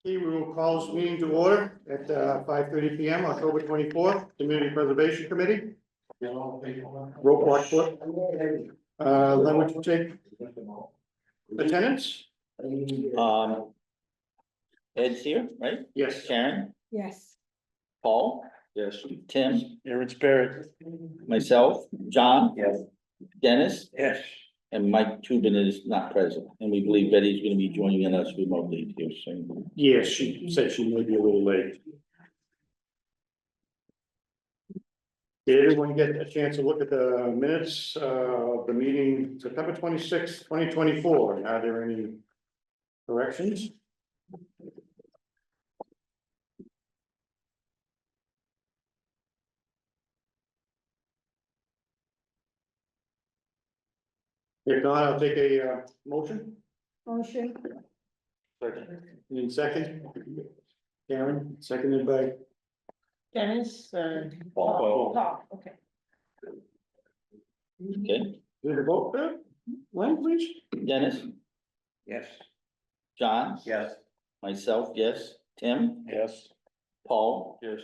Okay, we will call this meeting to order at 5:30 p.m. October 24th, Community Preservation Committee. Roll call clerk. Len, would you take attendance? Ed's here, right? Yes. Karen, Yes. Paul, Yes. Tim, Here in spirit. myself, John. Yes. Dennis, Yes. and Mike Tubin is not present, and we believe Betty's gonna be joining us remotely here soon. Yes, she said she may be a little late. Did everyone get a chance to look at the minutes of the meeting September 26th, 2024? Are there any corrections? If not, I'll take a motion. Motion. In second. Karen, seconded by Dennis, Paul. Paul, okay. Okay, did a vote, Len, please? Dennis, Yes. John, Yes. myself, yes, Tim, Yes. Paul, Yes.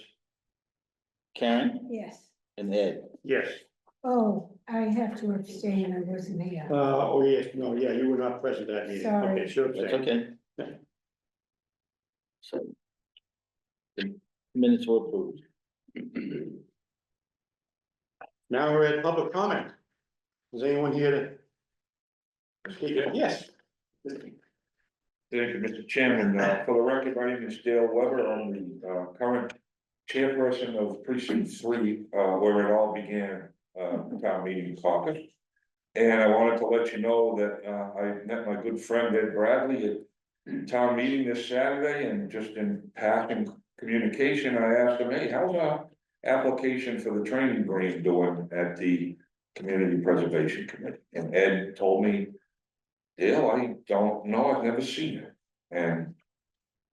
Karen, Yes. and Ed. Yes. Oh, I have to abstain, I wasn't here. Oh, yes, no, yeah, you were not present at that meeting. Sorry. Okay, sure. That's okay. So. The minutes were approved. Now we're at public comment. Is anyone here to? speak? Yes. Thank you, Mr. Chairman. For the record, my name is Dale Weber. I'm the current chairperson of precinct 3, where it all began, town meeting caucus. And I wanted to let you know that I met my good friend Ed Bradley at town meeting this Saturday, and just in passing communication, I asked him, hey, how's our application for the training grant doing at the Community Preservation Committee? And Ed told me, Dale, I don't know, I've never seen it. And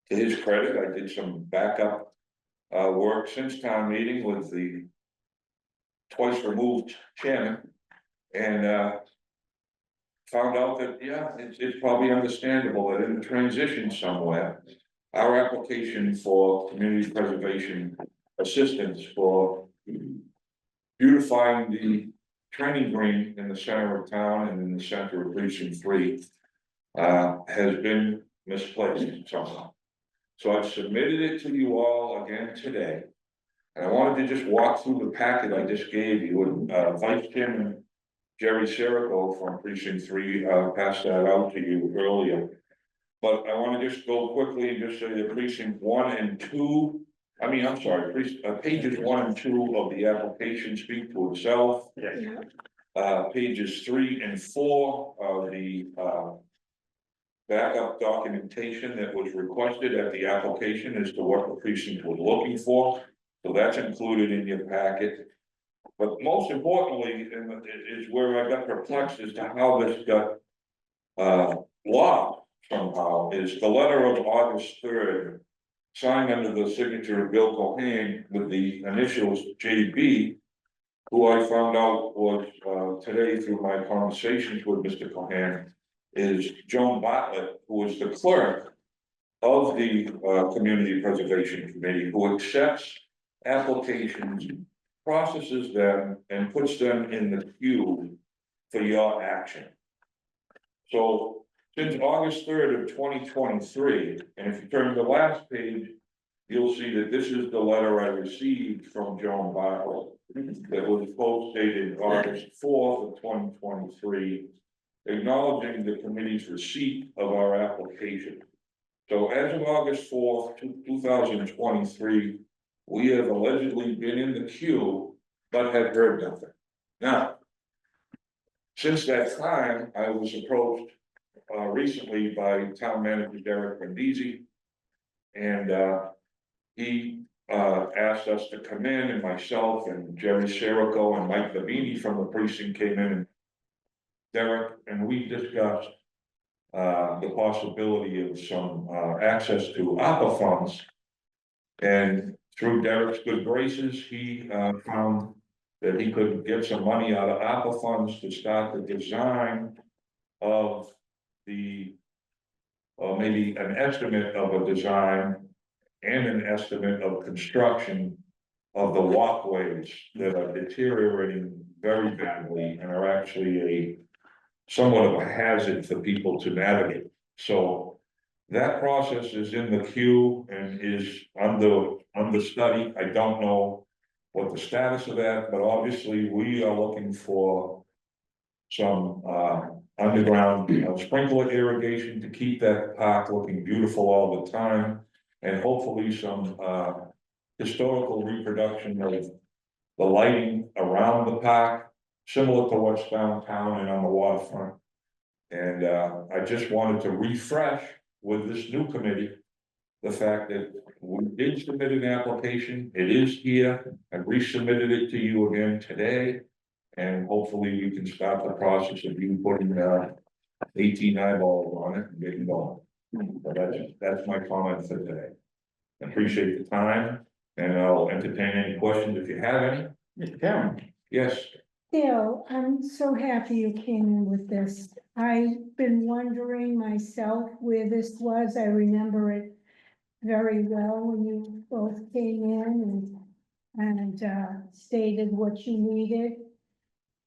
to his credit, I did some backup work since town meeting with the twice removed chairman, and found out that, yeah, it's probably understandable that in the transition somewhere, our application for community preservation assistance for beautifying the training green in the center of town and in the center of precinct 3 has been misplaced somehow. So I've submitted it to you all again today. And I wanted to just walk through the packet I just gave you, and Vice Chairman Jerry Serico from precinct 3 passed that out to you earlier. But I want to just go quickly and just say that precinct 1 and 2, I'm sorry, pages 1 and 2 of the application speak for itself. Yeah. Pages 3 and 4 of the backup documentation that was requested at the application as to what the precinct was looking for. So that's included in your packet. But most importantly, and is where I got perplexed as to how this got lost somehow, is the letter of August 3rd, signed under the signature of Bill Cohen with the initials JB, who I found out was today through my conversations with Mr. Cohen, is Joan Bartlett, who is the clerk of the Community Preservation Committee, who accepts applications, processes them, and puts them in the queue for your action. So since August 3rd of 2023, and if you turn to the last page, you'll see that this is the letter I received from Joan Bartlett that was posted August 4th of 2023, acknowledging the committee's receipt of our application. So as of August 4th, 2023, we have allegedly been in the queue, but have heard nothing. Now, since that time, I was approached recently by town manager Derek Brindisi, and he asked us to come in, and myself and Jerry Serico and Mike Babini from the precinct came in, and Derek, and we discussed the possibility of some access to ARPA funds. And through Derek's good graces, he found that he could get some money out of ARPA funds to start the design of the or maybe an estimate of a design and an estimate of construction of the walkways that are deteriorating very badly and are actually a somewhat of a hazard for people to navigate. So that process is in the queue and is under study. I don't know what the status of that, but obviously we are looking for some underground sprinkler irrigation to keep that park looking beautiful all the time, and hopefully some historical reproduction of the lighting around the park, similar to what's downtown and on the waterfront. And I just wanted to refresh with this new committee the fact that we did submit an application, it is here, I resubmitted it to you again today. And hopefully we can start the process of you putting 18 eyeballs on it and getting going. So that's my comment for today. I appreciate the time, and I'll entertain any questions if you have any. Mr. Karen, Yes, Bill, I'm so happy you came in with this. I've been wondering myself where this was. I remember it very well when you both came in and stated what you needed.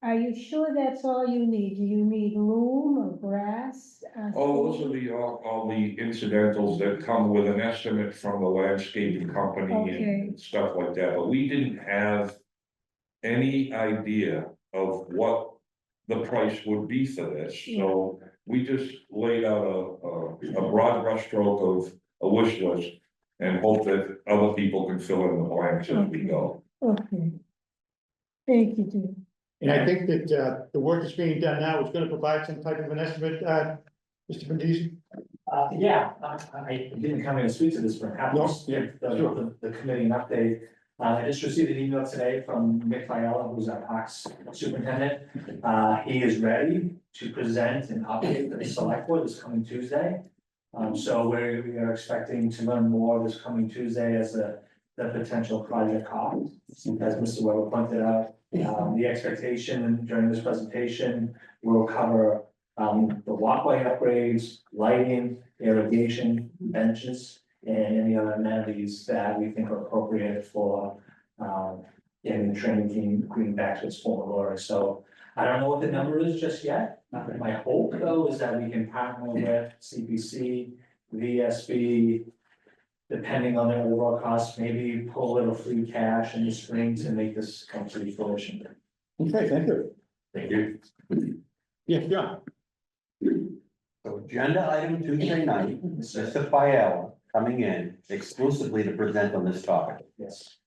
Are you sure that's all you need? Do you need loom or grass? oh, those are all the incidentals that come with an estimate from the landscaping company Okay. and stuff like that, but we didn't have any idea of what the price would be for this, so we just laid out a broad brushstroke of a wish list and hope that other people can fill in the blanks as we go. Okay. Thank you, dear. and I think that the work that's being done now is gonna provide some type of an estimate, Mr. Bendizi? Yeah, I didn't come in to speak to this, but happy No, to yeah, give the, sure. the committee an update. I just received an email today from Mick Fiala, who's our parks superintendent. He is ready to present an update to the select board this coming Tuesday. So we are expecting to learn more this coming Tuesday as the potential project cost. As Mr. Weber pointed out, the expectation during this presentation will cover the walkway upgrades, lighting, irrigation, benches, and any other amenities that we think are appropriate for getting the training team green back to its former glory. So I don't know what the number is just yet. My hope though is that we can partner with CPC, VSB, depending on their overall costs, maybe pull a little free cash in the spring to make this come to fruition. Okay, thank you. Thank you. Yes, John. So agenda item Tuesday night, Mr. Fiala coming in exclusively to present on this topic. Yes.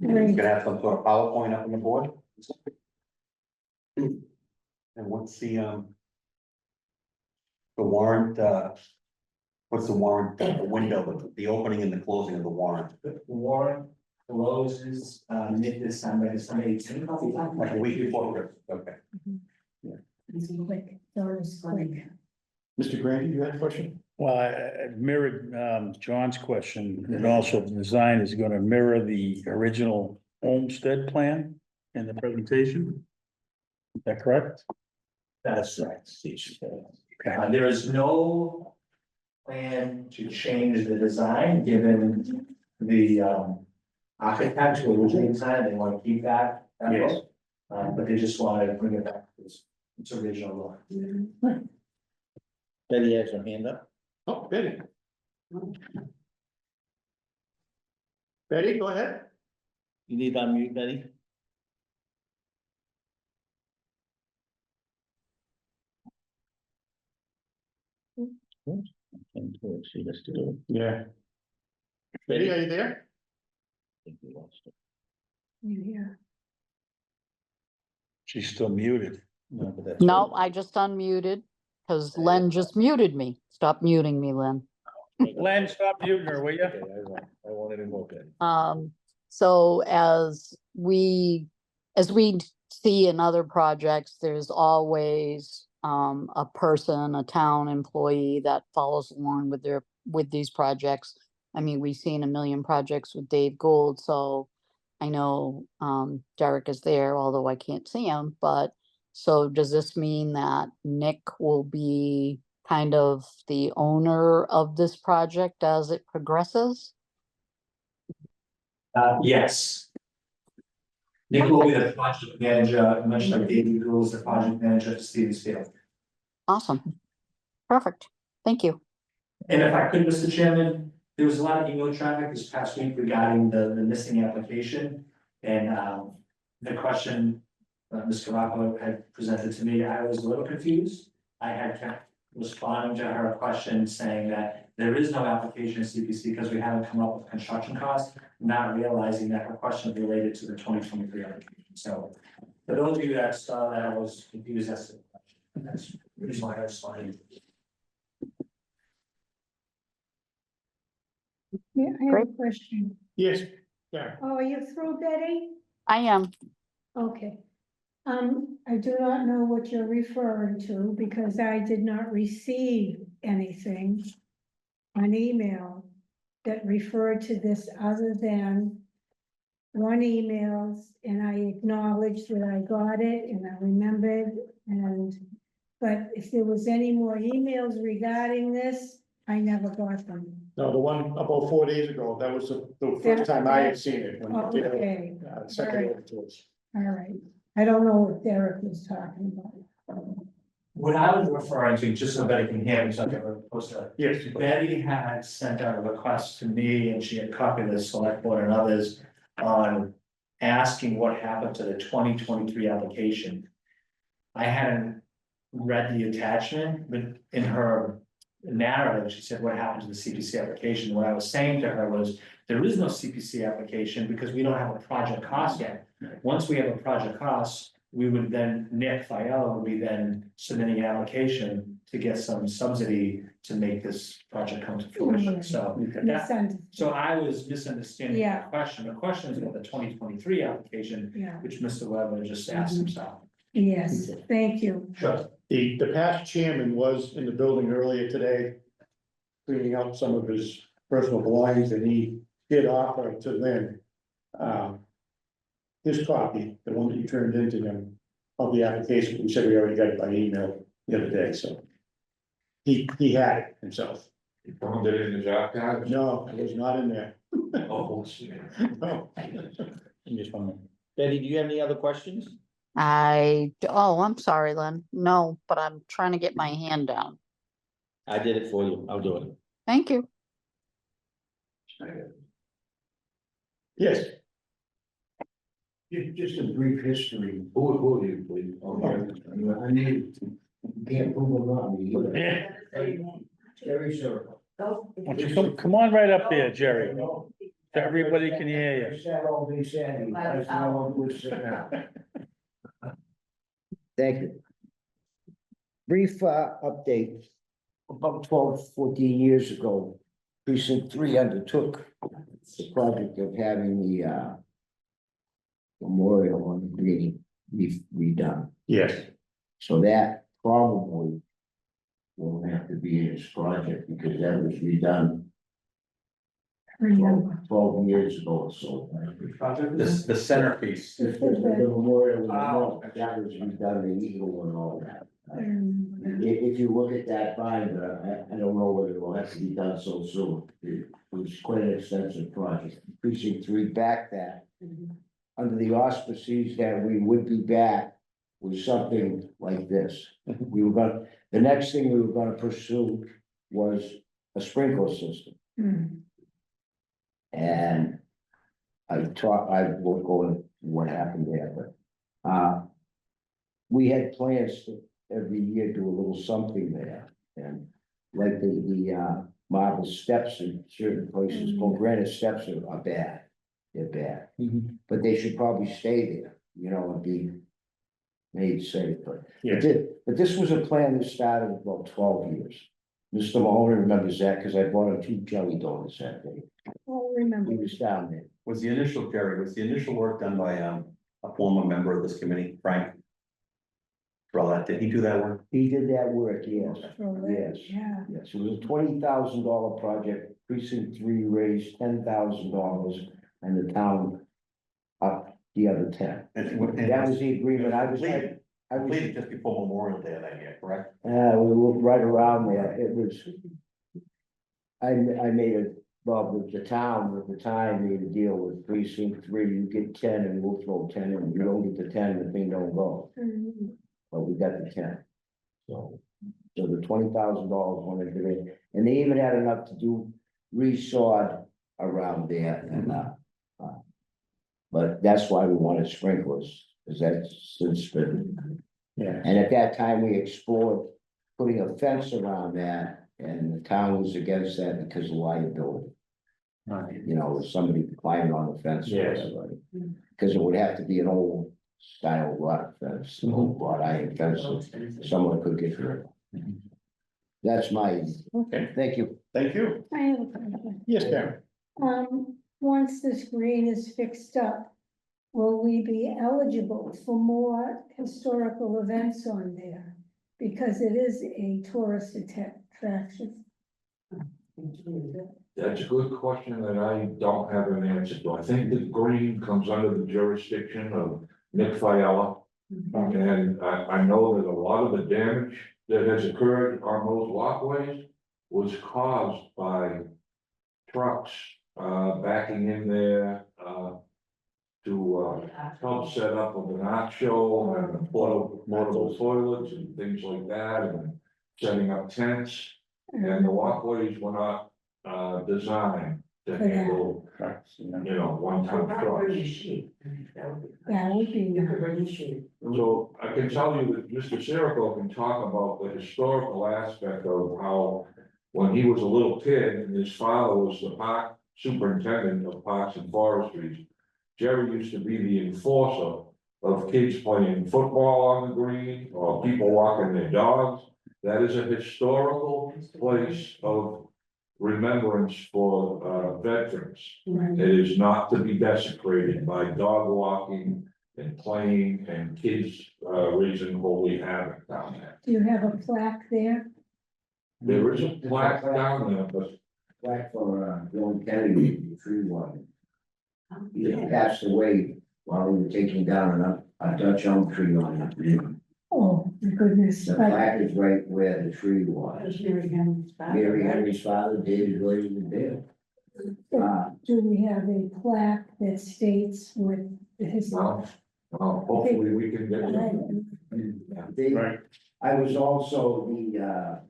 He's gonna have some sort of PowerPoint up on the board. And what's the warrant, what's the warrant, the window, the opening and the closing of the warrant? The warrant closes mid-December, December 18th. Like a week before, okay. It's quick, it's quick. Mr. Grady, you had a question? Well, I mirrored John's question, and also the design is gonna mirror the original homestead plan in the presentation. Is that correct? That's right. Okay. There is no plan to change the design, given the architect who originally designed, they want to keep that. Yes. Look. But they just wanted to bring it back to its original look. Betty has her hand up. Oh, Betty. Betty, go ahead. You need to unmute, Betty? She has to do it. Yeah. Betty, are you there? I think we lost her. You hear? She's still muted. No, but that's No, right. I just unmuted because Len just muted me. Stop muting me, Len. Len, stop muting her, will you? Okay, I won't even vote that. So as we see in other projects, there's always a person, a town employee that follows along with these projects. I mean, we've seen a million projects with Dave Gould, so I know Derek is there, although I can't see him, but so does this mean that Nick will be kind of the owner of this project as it progresses? Yes. Nick will be the project manager, much like David Rule is the project manager at Stevens Field. Awesome. Perfect. Thank you. And if I could, Mr. Chairman, there was a lot of email traffic this past week regarding the missing application. And the question Mr. Rocco had presented to me, I was a little confused. I had kept responding to her question saying that there is no application in CPC because we haven't come up with construction costs, not realizing that her question related to the 2023 application. So for those of you that saw that, I was confused as to the question. That's the reason why I responded. Yeah, I have a Great. question. Yes, yeah, Oh, are you through, Betty? I am. Okay. I do not know what you're referring to because I did not receive anything on email that referred to this other than one email, and I acknowledged that I got it and I remembered, but if there was any more emails regarding this, I never got them. no, the one about 4 days ago, that was the first time I had seen it. When you did, Okay, sent it over to us. all right. I don't know what Derek was talking about. What I was referring to, just so Betty can hear me, so I can post it. Yes. Betty had sent out a request to me and she had copied the select board and others on asking what happened to the 2023 application. I hadn't read the attachment, but in her narrative, she said, what happened to the CPC application? What I was saying to her was, there is no CPC application because we don't have a project cost yet. Once we have a project cost, we would then, Nick Fiella would be then submitting an application to get some subsidy to make this project come to fruition. So so I was misunderstanding Yeah. the question. The question is about the 2023 application, Yeah, which Mr. Weber just asked himself. yes, thank you. Sure. The past chairman was in the building earlier today, cleaning out some of his personal belongings, and he did offer to Lynn his copy, the one that you turned into him, of the application. We said we already got it by email the other day, so he had it himself. He found it in his archives. No, it was not in there. Oh, No. Just one minute. Betty, do you have any other questions? Oh, I'm sorry, Len. No, but I'm trying to get my hand down. I did it for you. I'll do it. Thank you. Yes, Just a brief history, who are you, please? I need, can't prove I'm not me. Jerry Circle. Why don't you come on right up there, Jerry, so everybody can hear you. Sat all day Saturday, I just know I'm good sitting down. Thank you. Brief update. About 12, 14 years ago, precinct 3 undertook the project of having the memorial on the green redone. yes, So that probably won't have to be in this project because that was redone Remember. 12 years ago or so. The centerpiece. The memorial, that was redone, the eagle and all that. I remember. If you look at that binder, I don't know whether it will have to be done so soon. It was quite an extensive project. Precinct 3 backed that. Under the auspices that we would be back with something like this. The next thing we were gonna pursue was a sprinkler system. And I won't go into what happened there, but we had plans to every year do a little something there. And like the marble steps in certain places, granite steps are bad. They're bad, but they should probably stay there, and be made safe, but this was a plan that started about 12 years. Mr. Mahoney remembers that, because I bought him 2 jelly donuts that day. Oh, remember. He was down there. Was the initial work done by a former member of this committee, Frank? Did he do that work? He did that work, yes. Yes. Yeah. Yes, it was a $20,000 project, precinct 3 raised $10,000, and the town up the other 10. And That was the agreement, I was like, I was, Completed just before Memorial Day that year, correct? we were right around there, it was. I made a, well, with the town, at the time, made a deal with precinct 3, you get 10 and we'll throw 10 in, you don't get the 10, the thing don't go, Mhm. but we got the 10. So the $20,000 wanted to in, and they even had enough to do resod around there and, but that's why we wanted sprinklers, because that's since been. Yeah. And at that time, we explored putting a fence around that, and the town was against that because of liability. You know, if somebody climbing on the fence or Yes. whatever. Because it would have to be an old style rock fence, old wrought iron fence, that someone could get hurt. That's my, Okay, thank you. thank you. I have a question. Yes, Karen. Once this green is fixed up, will we be eligible for more historical events on there? Because it is a tourist attraction. That's a good question that I don't have an answer to. I think the green comes under the jurisdiction of Nick Fiella. And I know that a lot of the damage that has occurred on those walkways was caused by trucks, backing in there, to help set up with an art show and portable toilets and things like that, and setting up tents. And the walkways were not, designed to handle, one-ton trucks. That would be nice. So I can tell you that Mr. Sirico can talk about the historical aspect of how, when he was a little kid and his father was the park superintendent of Parks and Forestries, Jerry used to be the enforcer of kids playing football on the green or people walking their dogs. That is a historical place of remembrance for veterans. Right. It is not to be desecrated by dog walking and playing and kids raising holy havoc down there. Do you have a plaque there? There is a plaque down there, but Back for, John Kennedy, the tree warden. He passed away while we were taking down a Dutch elm tree on it. Oh, my goodness, The but plaque is right where the tree was. Mary Henry's father, David William Dale. do we have a plaque that states what his? well, hopefully we can get them. They- I was also the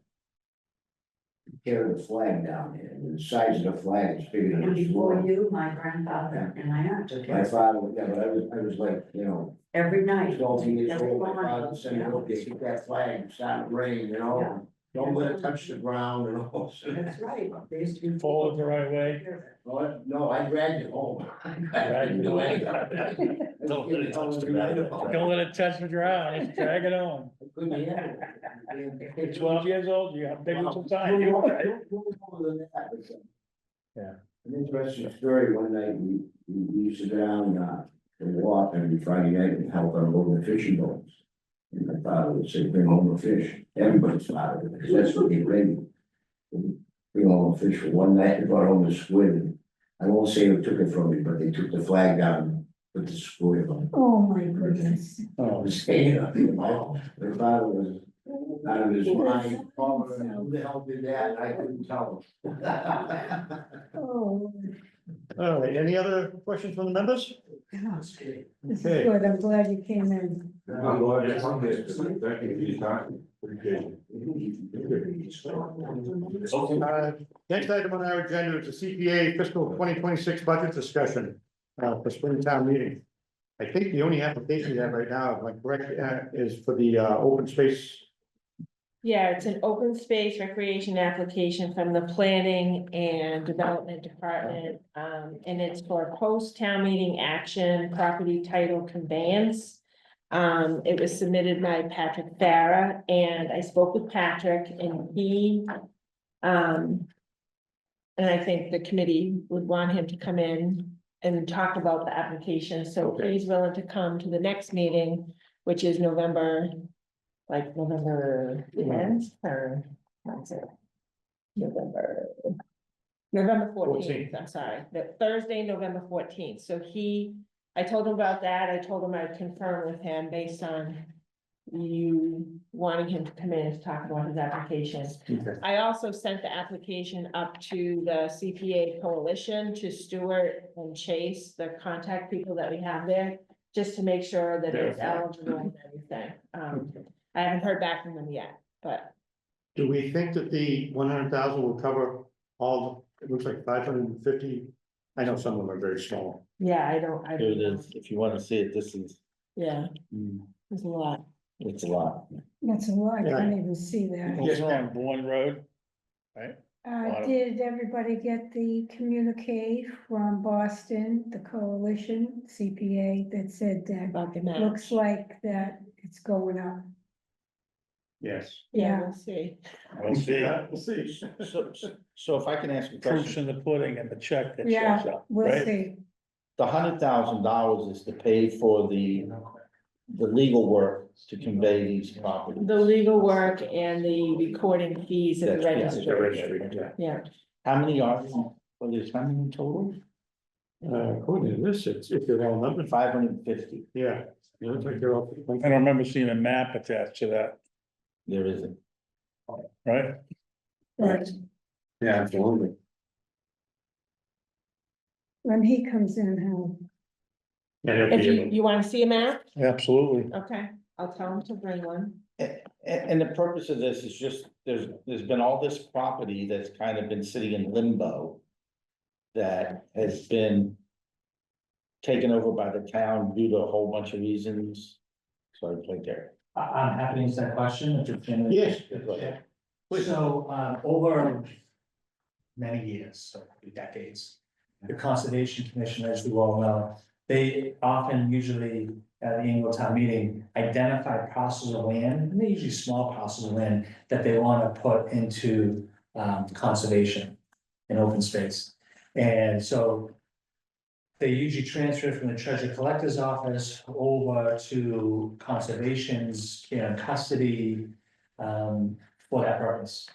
carry the flag down there, and the size of the flag is bigger than And the before floor. you, my grandfather and my aunt took My it father, yeah, but I was like, every night. 12 years Every old, my morning, father said, yeah. look, keep that flag, it's starting to rain, Yeah. don't let it touch the ground and all. That's right. They used to. Fold it the right way. No, I dragged it home. Dragged it away. Don't let it touch the Don't let it touch the ground, just drag it on. You're 12 years old, you have big little time. You're all right. Yeah. An interesting story, one night we used to go down and walk every Friday night and help unload the fishing boats. And my father would say, bring home a fish, everybody's father, because that's what they bring. Bring home a fish for one night, they brought home a squid. I won't say who took it from me, but they took the flag down and put the squid on. Oh, my goodness. Oh, My father was out of his mind, calling, who the hell did that, I couldn't tell him. Oh, All right, any other questions from the members? this is Okay. good, I'm glad you came in. I'm glad you come here. Thank you for your time. Appreciate it. Next item on our agenda is the CPA fiscal 2026 budget discussion for spring town meeting. I think the only application we have right now, if I'm correct, is for the open space. Yeah, it's an open space recreation application from the Planning and Development Department. And it's for post-town meeting action, property title conveyance. It was submitted by Patrick Farah, and I spoke with Patrick and he, and I think the committee would want him to come in and talk about the application, so Okay. he's willing to come to the next meeting, which is November 10th, or, what's it? November 14th, I'm sorry, the Thursday, November 14th, so I told him about that, I told him I'd confirm with him based on you wanting him to come in to talk about his application. Okay. I also sent the application up to the CPA Coalition, to Stuart and Chase, the contact people that we have there, just to make sure that it's eligible and everything. I haven't heard back from them yet, but Do we think that the 100,000 will cover all, it looks like 550? I know some of them are very small. yeah, I Here it don't know. is, if you wanna see it, this is, Yeah, there's a lot. it's a lot. That's a lot, I Yeah. can't even see that. Also on Bourne Road, right? Did everybody get the communique from Boston, the coalition, CPA, that said that About the match. looks like that it's going up? Yes. Yeah, we'll see. We'll see. We'll see. So if I can ask a Proofs question, in the pudding and the check that Yeah, shows up, we'll right? see. the $100,000 is to pay for the legal work to convey these properties. The legal work and the recording fees at the That's- yeah, registry, Yeah. yeah. How many are, well, there's how many in total? According to this, it's, if they're all numbered, 550, yeah, it looks like they're all. I don't remember seeing a map attached to that, there isn't. right? Right, Yeah, absolutely. when he comes in, he'll If you wanna see a map, Absolutely. okay, I'll tell him to bring one. And the purpose of this is just, there's been all this property that's kind of been sitting in limbo. That has been taken over by the town due to a whole bunch of reasons. Sorry, play there. I'm happy to answer that question, if it's in. Yes. So, over many years, so decades, the Conservation Commission, as you all know, they often usually at the annual town meeting, identify parcels of land, and they're usually small parcels of land that they want to put into conservation and open space. And so they usually transfer from the treasure collector's office over to conservation's, custody for that purpose.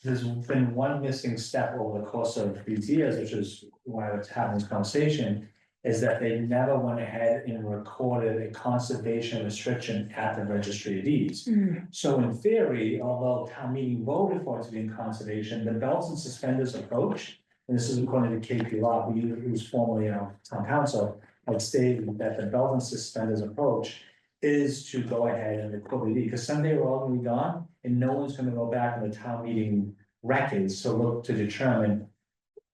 There's been one missing step over the course of these years, which is why I was having this conversation, is that they never went ahead and recorded a conservation restriction at the registry of deeds. So in theory, although town meeting voted for it to be in conservation, the belts and suspenders approach, and this is according to KP Law, who's formerly town council, had stated that the belt and suspenders approach is to go ahead and record the deed, because someday we're all gonna be gone, and no one's gonna go back in the town meeting records to look to determine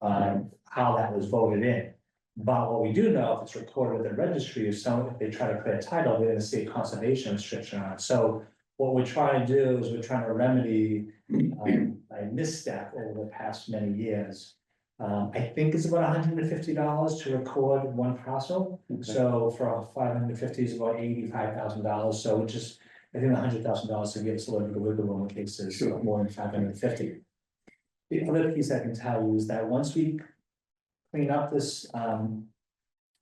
how that was voted in. But what we do know, if it's recorded at the registry, if they try to create a title, they're gonna see a conservation restriction on it. So what we're trying to do is we're trying to remedy a misstep over the past many years. I think it's about $150 to record one parcel. So for 550 is about $85,000. So it just, I think $100,000 to give us a little bit of wiggle room in case it's more than 550. The other piece I can tell you is that once we clean up this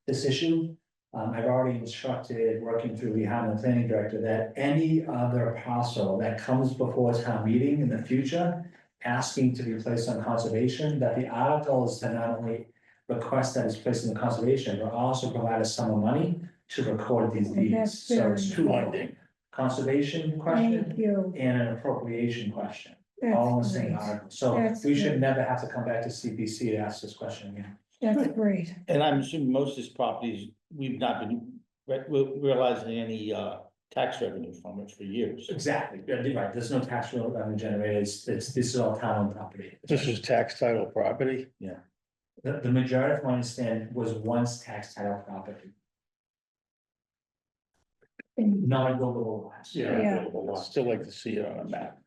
issue, I've already instructed, working through the planning director, that any other parcel that comes before town meeting in the future, asking to be placed on conservation, that the article is to not only request that it's placed in the conservation, but also provide a sum of money to record these Well, deeds. that's So it's very two-funding, conservation thank question you. and an appropriation question, all in the That's same great. article. So That's we should great. never have to come back to CPC to ask this question again. That's great. And I'm assuming most of these properties, we've not been realizing any tax revenue from it for years. Exactly, yeah, you're right, there's no tax revenue generated, this is all town property. This is tax title property. The majority, from what I understand, was once tax title property, not buildable lots. Yeah. I'd still like to see it on a map.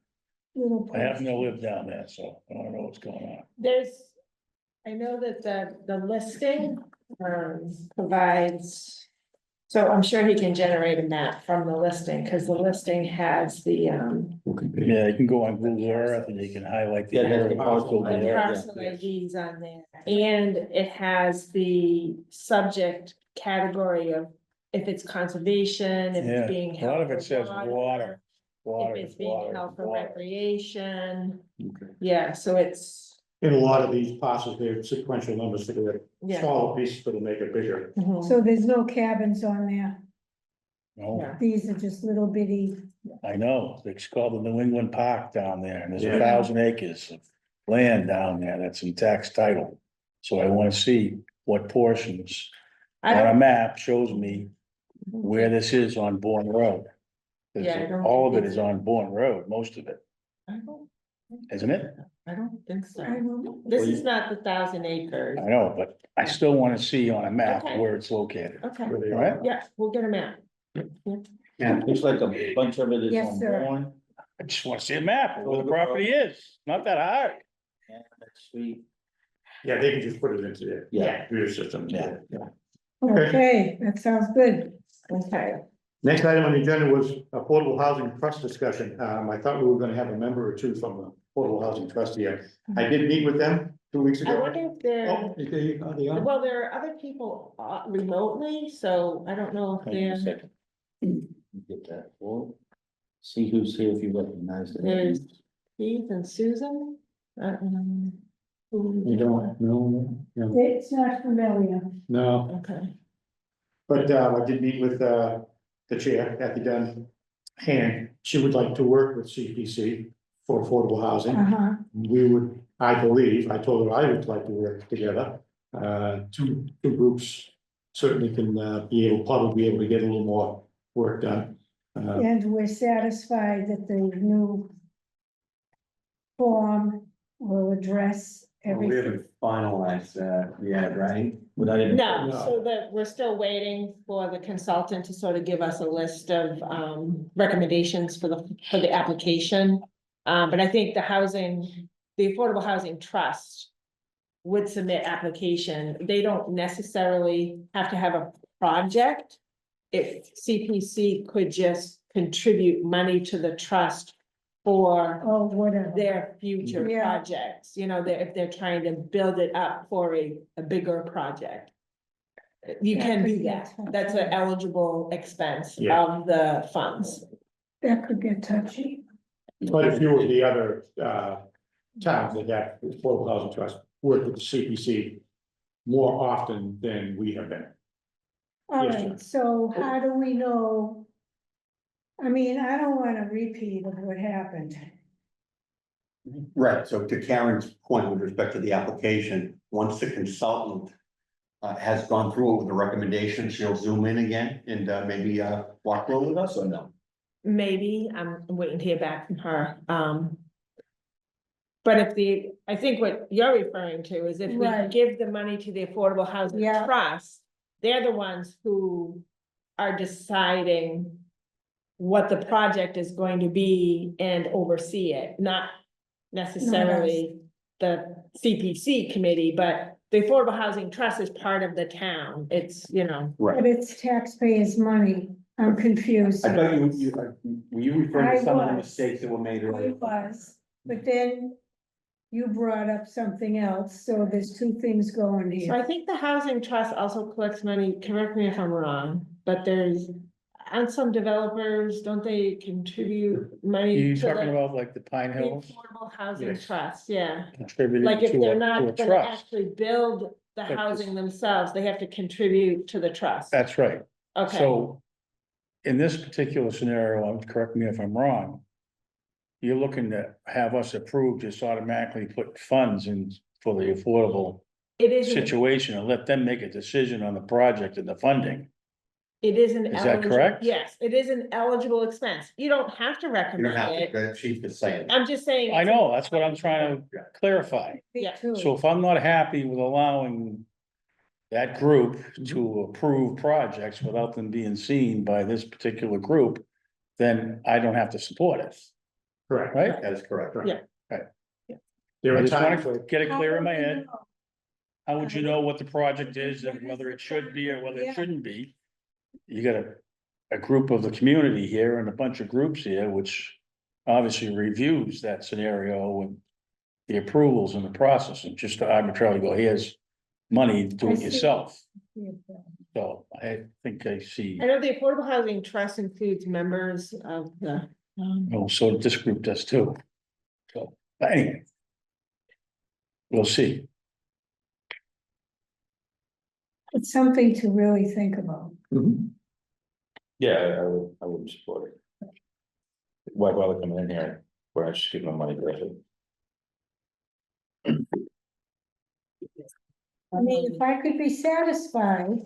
Little I happen to live down there, so I don't know what's going on. I know that the listing, provides. So I'm sure he can generate a map from the listing, because the listing has the, Yeah, you can go on Google Earth and you can highlight the Yeah, that's the area. parcel the there, yeah. parcel IDs on there. And it has the subject category of if it's conservation, if Yeah, it's being a held. lot of it for says water. If Water, it's being water, held for water. recreation, Okay. yeah, so it's, In a lot of these parcels, they're sequential numbers, so they're yeah. smaller pieces that'll make it bigger. Mhm. So there's no cabins on there? Oh, Yeah. These are just little bitty, I know, it's called the New England Park down there, and there's Yeah. 1,000 acres of land down there that's in tax title. So I wanna see what portions I on a don't, map shows me where this is on Bourne Road. 'Cause Yeah, I don't all of think it is on Bourne Road, most of it, I don't, isn't it? I don't think so. I don't, This is not the 1,000 acres. I know, but I still wanna see on a map Okay. where it's located, Okay, Where they all right? yeah, we'll get a map. Yeah, Looks like a bunch of it is Yes, on sir. Bourne. I just wanna see a map of where the property is, not that hard. And next week. Yeah, they can just put it into their Yeah. computer system. Yeah. Okay, okay, that sounds good. Okay, next item on the agenda was affordable housing trust discussion. I thought we were gonna have a member or two from the affordable housing trust here. I did meet with them 2 weeks I ago. wonder if they're, Oh, are they on? well, there are other people remotely, so I don't know if Hang on a they're, second. Get that, well, see who's here if you recognize them. there's Keith and Susan. I don't know. You don't, no, no, It's not familiar. no. Okay, But I did meet with the chair, Kathy Dunn, and she would like to work with CPC for affordable housing. Uh-huh, We would, I believe, I told her I would like to work together. Two groups certainly can probably be able to get a little more work done. and we're satisfied that the new form will address we everything. haven't finalized that yet, right? We're not even. no, so that, we're still waiting for the consultant to sort of give us a list of recommendations for the application. But I think the Affordable Housing Trust would submit application. They don't necessarily have to have a project. If CPC could just contribute money to the trust for Oh, whatever. their future Yeah. projects, if they're trying to build it up for a bigger project. You That can could do be that. touchy. That's an eligible expense Yeah. of the funds. That could get touchy. But a few of the other towns that have affordable housing trust work with the CPC more often than we have been. All Yes, right, John. so how do we know? I mean, I don't want a repeat of what happened. Right, so to Karen's point with respect to the application, once the consultant has gone through it with the recommendation, she'll zoom in again and maybe walk through it with us or no? Maybe, I'm waiting to hear back from her, but I think what you're referring to is if we Right. give the money to the Affordable Housing Yeah. Trust, they're the ones who are deciding what the project is going to be and oversee it, not necessarily the CPC committee, but the Affordable Housing Trust is part of the town. It's, But it's taxpayers' money. I'm confused. I thought were you referring I to some of the was. mistakes that were made I earlier? was, but then you brought up something else, so there's two things going So I here. think the Housing Trust also collects money, correct me if I'm wrong, but and some developers, don't they contribute money You to talking the about like the Pine the Hills Affordable Housing Yes. Trust, yeah. contributed Like if to they're to not a gonna trust? actually build the But housing themselves, they have to contribute to the trust. That's right. Okay, So in this particular scenario, and correct me if I'm wrong, you're looking to have us approve, just automatically put funds in for the affordable it is, situation and let them make a decision on the project and the funding. it is an Is that eligible, correct? yes, it is an eligible expense. You don't have to You don't recommend have it. to, she's just saying. I'm just saying. I know, that's what I'm trying to clarify. Me Yeah. too. So if I'm not happy with allowing that group to approve projects without them being seen by this particular group, then I don't have to support it, Correct. right? That is correct. Yeah. There I are just times wanna where get it clear in my How do we head. know? How would you know what the project is and whether it should be or whether it shouldn't be? You got a group of the community here and a bunch of groups here, which obviously reviews that scenario and the approvals and the process, and just to arbitrarily go, here's money, do I it see. yourself. Yeah. So I think I see, I know the Affordable Housing Trust includes members of the, oh, so this group does too. So, but anyway. We'll see. It's something to really think about. Mhm. Yeah, I wouldn't support it. Why bother coming in here where I just give them money directly? I mean, if I could be satisfied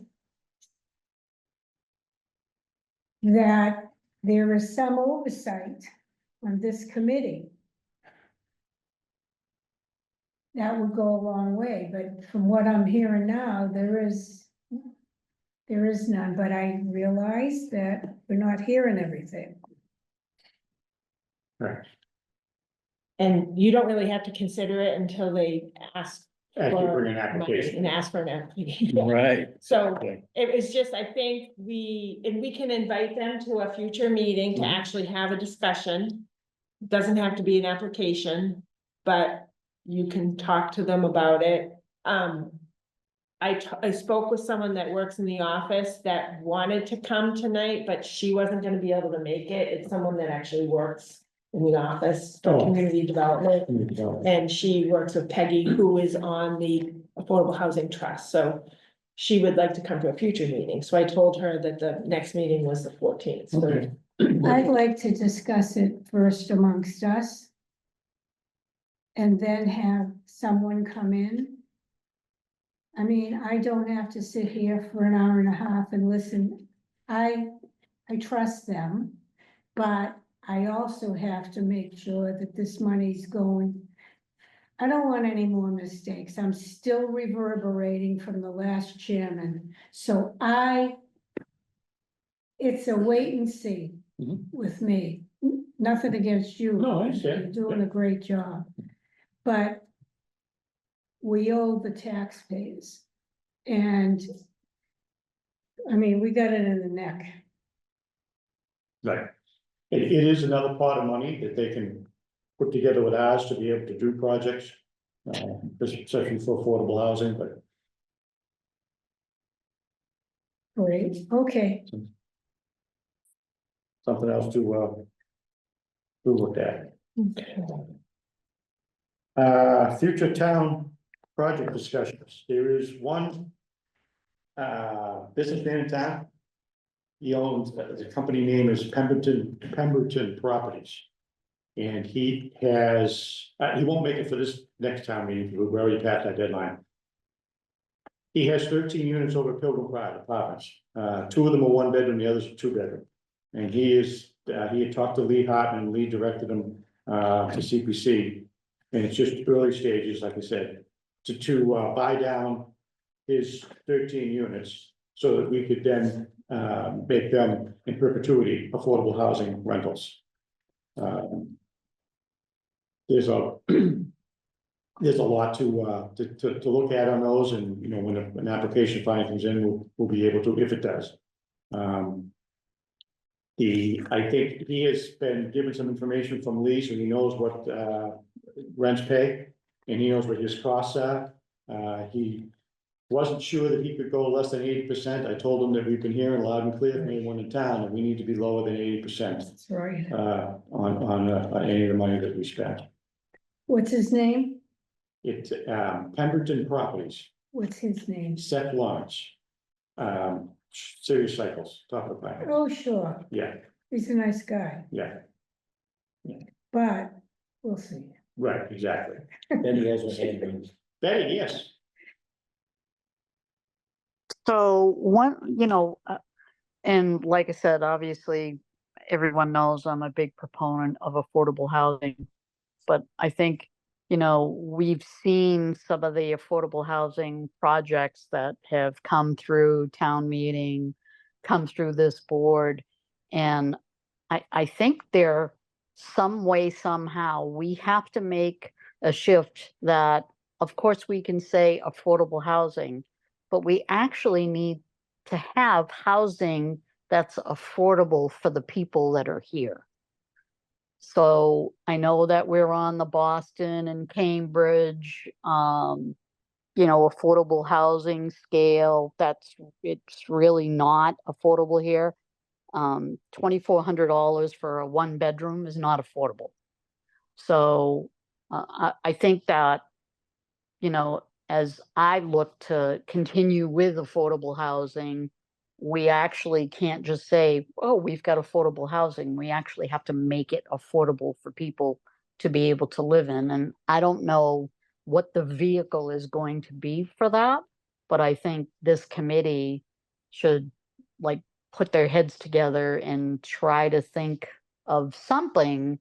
that there is some oversight on this committee, that would go a long way, but from what I'm hearing now, there is none, but I realize that we're not hearing everything. Right. And you don't really have to consider it until they ask. As you for bring an money application. And ask for an application. Right. So Okay. it was just, I think and we can invite them to a future meeting to Mhm. actually have a discussion. Doesn't have to be an application, but you can talk to them about it. I spoke with someone that works in the office that wanted to come tonight, but she wasn't gonna be able to make it. It's someone that actually works in the office for Oh. community development. And she works with Peggy, who is on the Affordable Housing Trust, so she would like to come to a future meeting, so I told her that the next meeting was the 14th. Okay. I'd like to discuss it first amongst us. And then have someone come in. I mean, I don't have to sit here for an hour and a half and listen. I trust them, but I also have to make sure that this money's going. I don't want any more mistakes. I'm still reverberating from the last chairman, so it's a wait and see Mhm. with me. Nothing against you. No, I understand. You're doing a great job. But we owe the taxpayers. And I mean, we got it in the neck. Right. It is another pot of money that they can put together with ours to be able to do projects. Especially for affordable housing, but Great, okay. something else to look at. Future town project discussions. There is one businessman in town. He owns, the company name is Pemberton Properties. And he has, he won't make it for this next town meeting, we're already past that deadline. He has 13 units over at Pilgrim Pride Apartments. 2 of them are 1 bedroom, the others are 2 bedroom. And he had talked to Lee Hartman, Lee directed him to CPC. And it's just early stages, like I said, to buy down his 13 units so that we could then make them in perpetuity affordable housing rentals. There's a there's a lot to look at on those, and you know, when an application finally comes in, we'll be able to, if it does. I think he has been given some information from Lee, so he knows what rents pay, and he knows what his costs are. He wasn't sure that he could go less than 80%. I told him that we've been hearing loud and clear from anyone in town, and we need to be lower than 80%. That's right. On any of the money that we spent. What's his name? It's Pemberton Properties, What's his name? Seth Lawrence. Serious Cycles, top of the packet. Oh, sure, Yeah, he's a nice guy, yeah, but we'll see. right, exactly. Then he has a hand. Betty, yes. So one, and like I said, obviously, everyone knows I'm a big proponent of affordable housing. But I think, we've seen some of the affordable housing projects that have come through town meeting, come through this board. And I think there, some way, somehow, we have to make a shift that, of course, we can say affordable housing, but we actually need to have housing that's affordable for the people that are here. So I know that we're on the Boston and Cambridge, affordable housing scale. It's really not affordable here. $2,400 for a 1 bedroom is not affordable. So I think that, as I look to continue with affordable housing, we actually can't just say, oh, we've got affordable housing. We actually have to make it affordable for people to be able to live in. And I don't know what the vehicle is going to be for that, but I think this committee should like put their heads together and try to think of something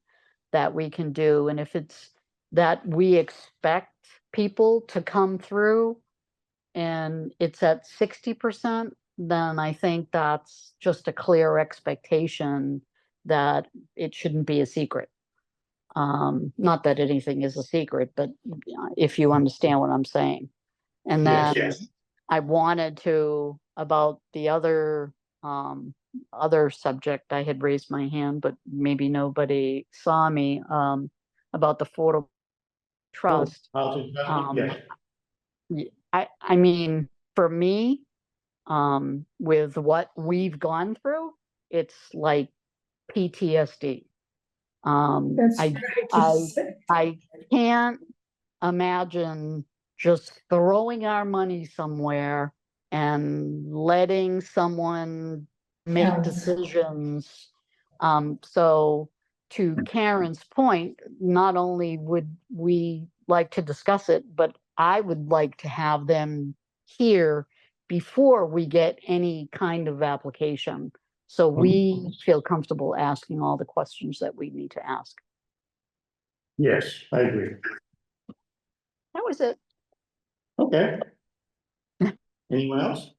that we can do. And if it's that we expect people to come through and it's at 60%, then I think that's just a clear expectation that it shouldn't be a secret. Not that anything is a secret, but if you understand what I'm saying. And Yes, then yes. I wanted to, about the other subject, I had raised my hand, but maybe nobody saw me, about the affordable trust. Housing, yes. I mean, for me, with what we've gone through, it's like PTSD. That's I, right. I can't imagine just throwing our money somewhere and letting someone make Else. decisions. So to Karen's point, not only would we like to discuss it, but I would like to have them here before we get any kind of application. So we feel comfortable asking all the questions that we need to ask. Yes, I agree. That was it. Okay. Anyone else?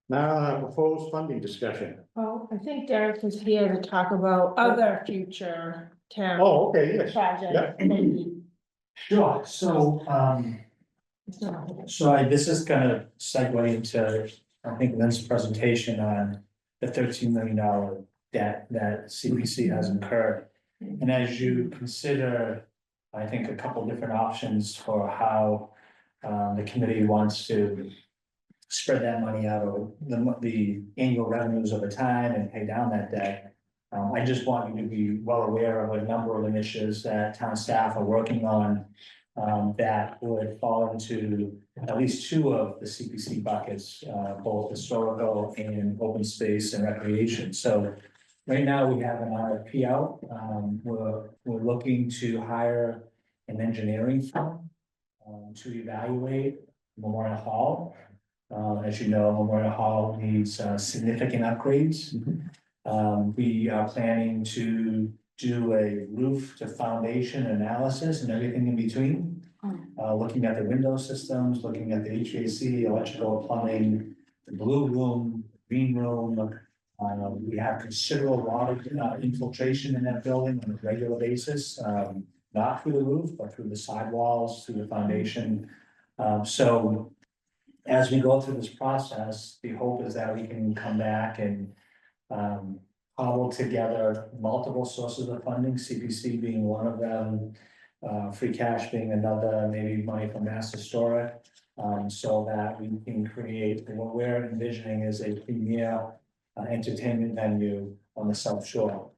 Now, proposed funding discussion. Well, I think Derek is here to talk about other future town Oh, okay, yes. projects. Sure, so, this is gonna segue into, I think, Lynn's presentation on the $13 million debt that CPC has incurred. And as you consider, I think, a couple different options for how the committee wants to spread that money out over the annual revenues over time and pay down that debt. I just want you to be well aware of a number of initiatives that town staff are working on that would fall into at least two of the CPC buckets, both historical and open space and recreation. So right now we have an RFP out. We're looking to hire an engineering firm to evaluate Memorial Hall. As you know, Memorial Hall needs significant upgrades. We are planning to do a roof to foundation analysis and everything in between. Looking at the window systems, looking at the HVAC, electrical, plumbing, the blue room, green room. We have considerable water infiltration in that building on a regular basis, not through the roof, but through the sidewalls, through the foundation. So as we go through this process, the hope is that we can come back and cobble together multiple sources of funding, CPC being one of them, free cash being another, maybe money from Mass Historic, so that we can create what we're envisioning is a premier entertainment venue on the South Shore.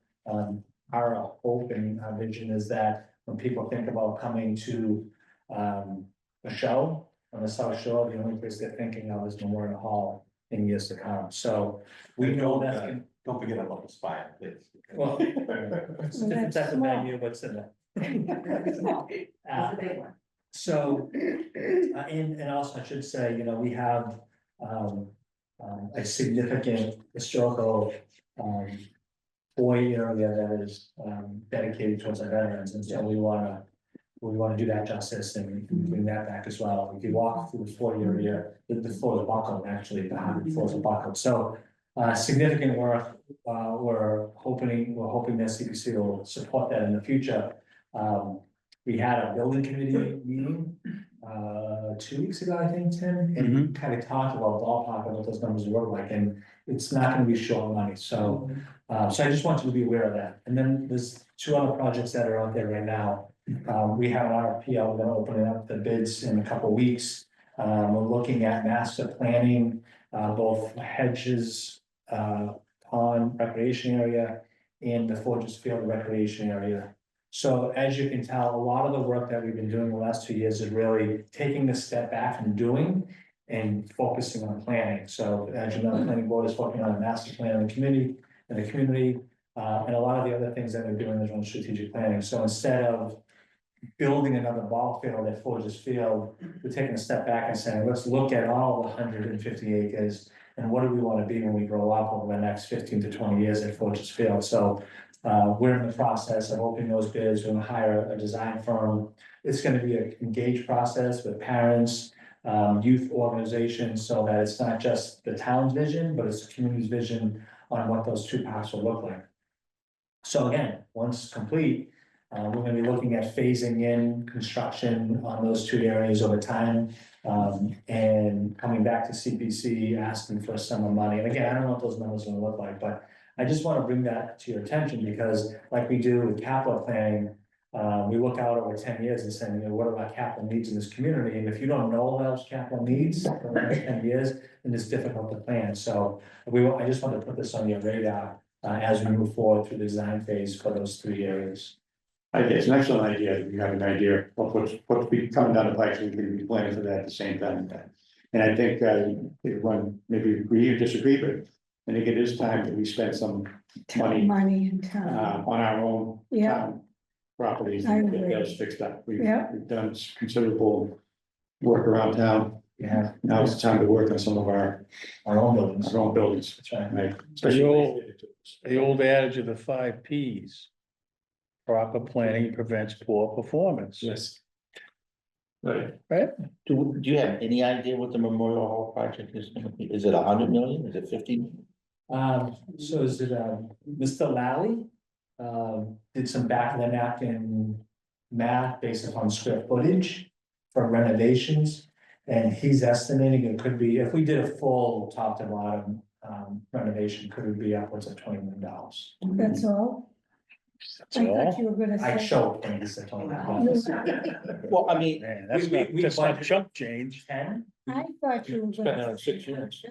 Our hope and our vision is that when people think about coming to a show on the South Shore, the only place they're thinking of is Memorial Hall in years to come. So we know that. Don't forget about the spire, please. Well, it's a different type of venue, what's in it. It's a big one. So, and also I should say, you know, we have a significant historical foyer area that is dedicated towards our veterans, and so we wanna do that justice and bring that back as well. If you walk through the foyer area, the floor is buckled, actually, the floor is buckled, so significant work. We're hoping that CPC will support that in the future. We had a building committee meeting 2 weeks ago, I think, Tim, and we kind of talked about ballpark and what those numbers look like, and it's not gonna be short money, so so I just want you to be aware of that. And then there's two other projects that are out there right now. We have an RFP out, we're gonna open it up the bids in a couple weeks. We're looking at master planning, both Hedges Pond Recreation Area and the Forges Field Recreation Area. So as you can tell, a lot of the work that we've been doing the last 2 years is really taking a step back from doing and focusing on planning. So as you know, the planning board is working on a master plan in the community, and a lot of the other things that they're doing is on strategic planning. So instead of building another ball field at Forges Field, we're taking a step back and saying, let's look at all the 150 acres. And what do we want to be when we grow up over the next 15 to 20 years at Forges Field? So we're in the process of opening those bids. We're going to hire a design firm. It's going to be an engaged process with parents, youth organizations, so that it's not just the town's vision, but it's the community's vision on what those two parks will look like. So again, once complete, we're gonna be looking at phasing in construction on those two areas over time. And coming back to CPC, asking for some of money. And again, I don't know what those numbers are gonna look like, but I just wanna bring that to your attention, because like we do with capital planning, we look out over 10 years and saying, you know, what are our capital needs in this community? And if you don't know those capital needs for the next 10 years, then it's difficult to plan. So I just want to put this on your radar as we move forward through the design phase for those three areas. I think it's an excellent idea. You have an idea of what's be coming down the pike, so we can be planning for that at the same time. And I think, everyone maybe agree or disagree, but I think it is time that we spend some money, Money and time. on our own. Yeah. town Properties I and get agree. those fixed up. We've Yeah. done considerable work around town. Yeah, Now it's time to work on some of our our own buildings. buildings. That's right. Right? The Especially. old, the old adage of the 5 Ps. Proper planning prevents poor performance. Yes. Right. Do you have any idea what the Memorial Hall project is gonna be? Is it 100 million? Is it 50? So is it, Mr. Lally, did some back of the napkin math based upon square footage for renovations. And he's estimating it could be, if we did a full top to bottom, renovation, could it be upwards of $20 million? That's all? That's I thought all. you were gonna I say. showed things that $20 million. Well, I mean, Man, that's We- not, we that's not budgeted- chunk change. 10? I thought you were spent it gonna. on 6 years.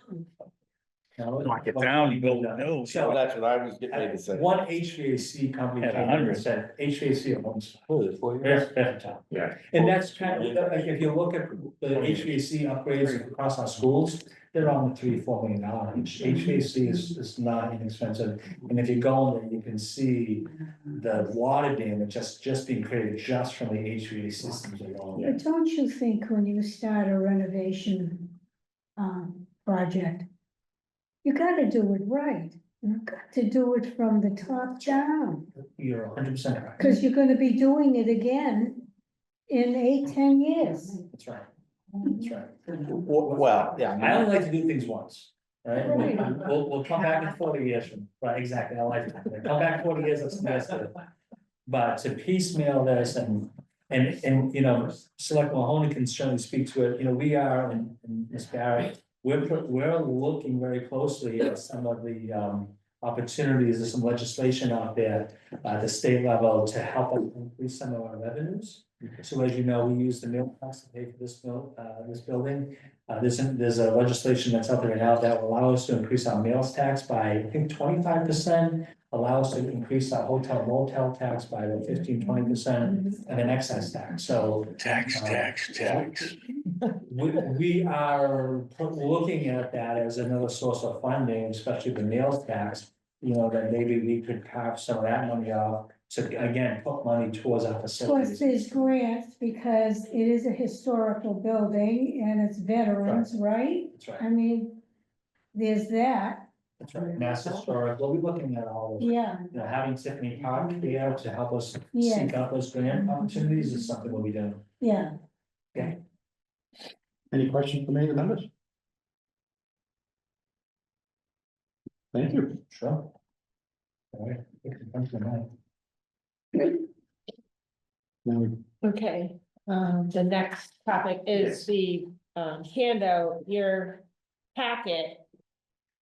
No, Knock it about down, 20 build million. new. So that's what I was getting ready to say. One HVAC company At came in and 100. said, HVAC at home. Yeah. Yeah. And that's kind of, like, if you look at the HVAC upgrades across our schools, they're on the $3-4 million. HVAC is not inexpensive. And if you go in there, you can see the water damage just being created just from the HVAC systems alone. But don't you think when you start a renovation, project, you gotta do it right. You've got to do it from the top down, You're 100% correct. because you're gonna be doing it again in 8-10 years. That's right. That's right. Well, yeah. I only like to do things once, right? Right. We'll come back in 40 years from, right, exactly, I like to come back 40 years, let's do it. But to piecemeal this and, you know, Select Mahoney can certainly speak to it, you know, we are, and Ms. Barrett, we're looking very closely at some of the, opportunities, there's some legislation out there, at the state level to help us increase some of our revenues. So as you know, we use the mill tax to pay for this building. There's a legislation that's out there now that will allow us to increase our meals tax by, I think, 25%. Allow us to increase our hotel motel tax by 15-20%, and an excise tax, so. Tax. We are looking at that as another source of funding, especially the meals tax. You know, that maybe we could carve some of that money off to, again, put money towards our Plus, facilities. there's grants, because it is a historical building and it's veterans, right? That's right, I mean, there's that, that's right, Mass Historic, we'll be looking at all of, yeah, you know, having Tiffany Park here to help us Yeah. seek out those grant opportunities is something we'll be doing. yeah. Any questions from any of the members? Thank you. Sure. All right. Now, Okay, the next topic is the handout, your packet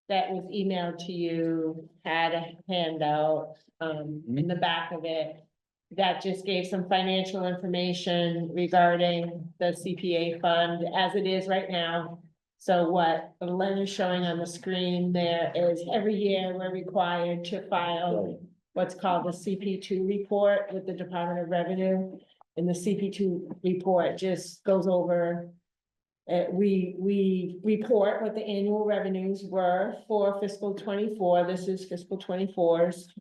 that was emailed to you had a handout in the back of it that just gave some financial information regarding the CPA fund as it is right now. So what Lynn is showing on the screen there is every year we're required to file what's called the CP2 report with the Department of Revenue. And the CP2 report just goes over we report what the annual revenues were for fiscal '24. This is fiscal '24's.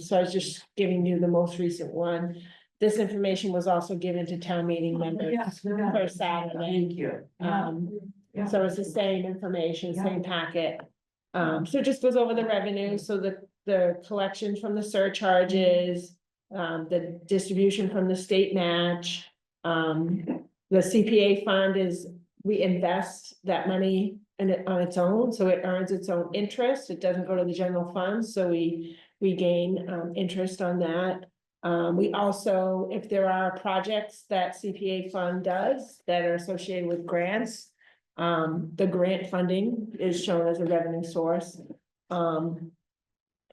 So I was just giving you the most recent one. This information was also given to town meeting members for Saturday. Thank you. So it's the same information, same packet. So it just goes over the revenue, so the collection from the surcharges, the distribution from the state match. The CPA fund is, we invest that money in it on its own, so it earns its own interest. It doesn't go to the general fund, so we gain interest on that. We also, if there are projects that CPA fund does that are associated with grants, the grant funding is shown as a revenue source. And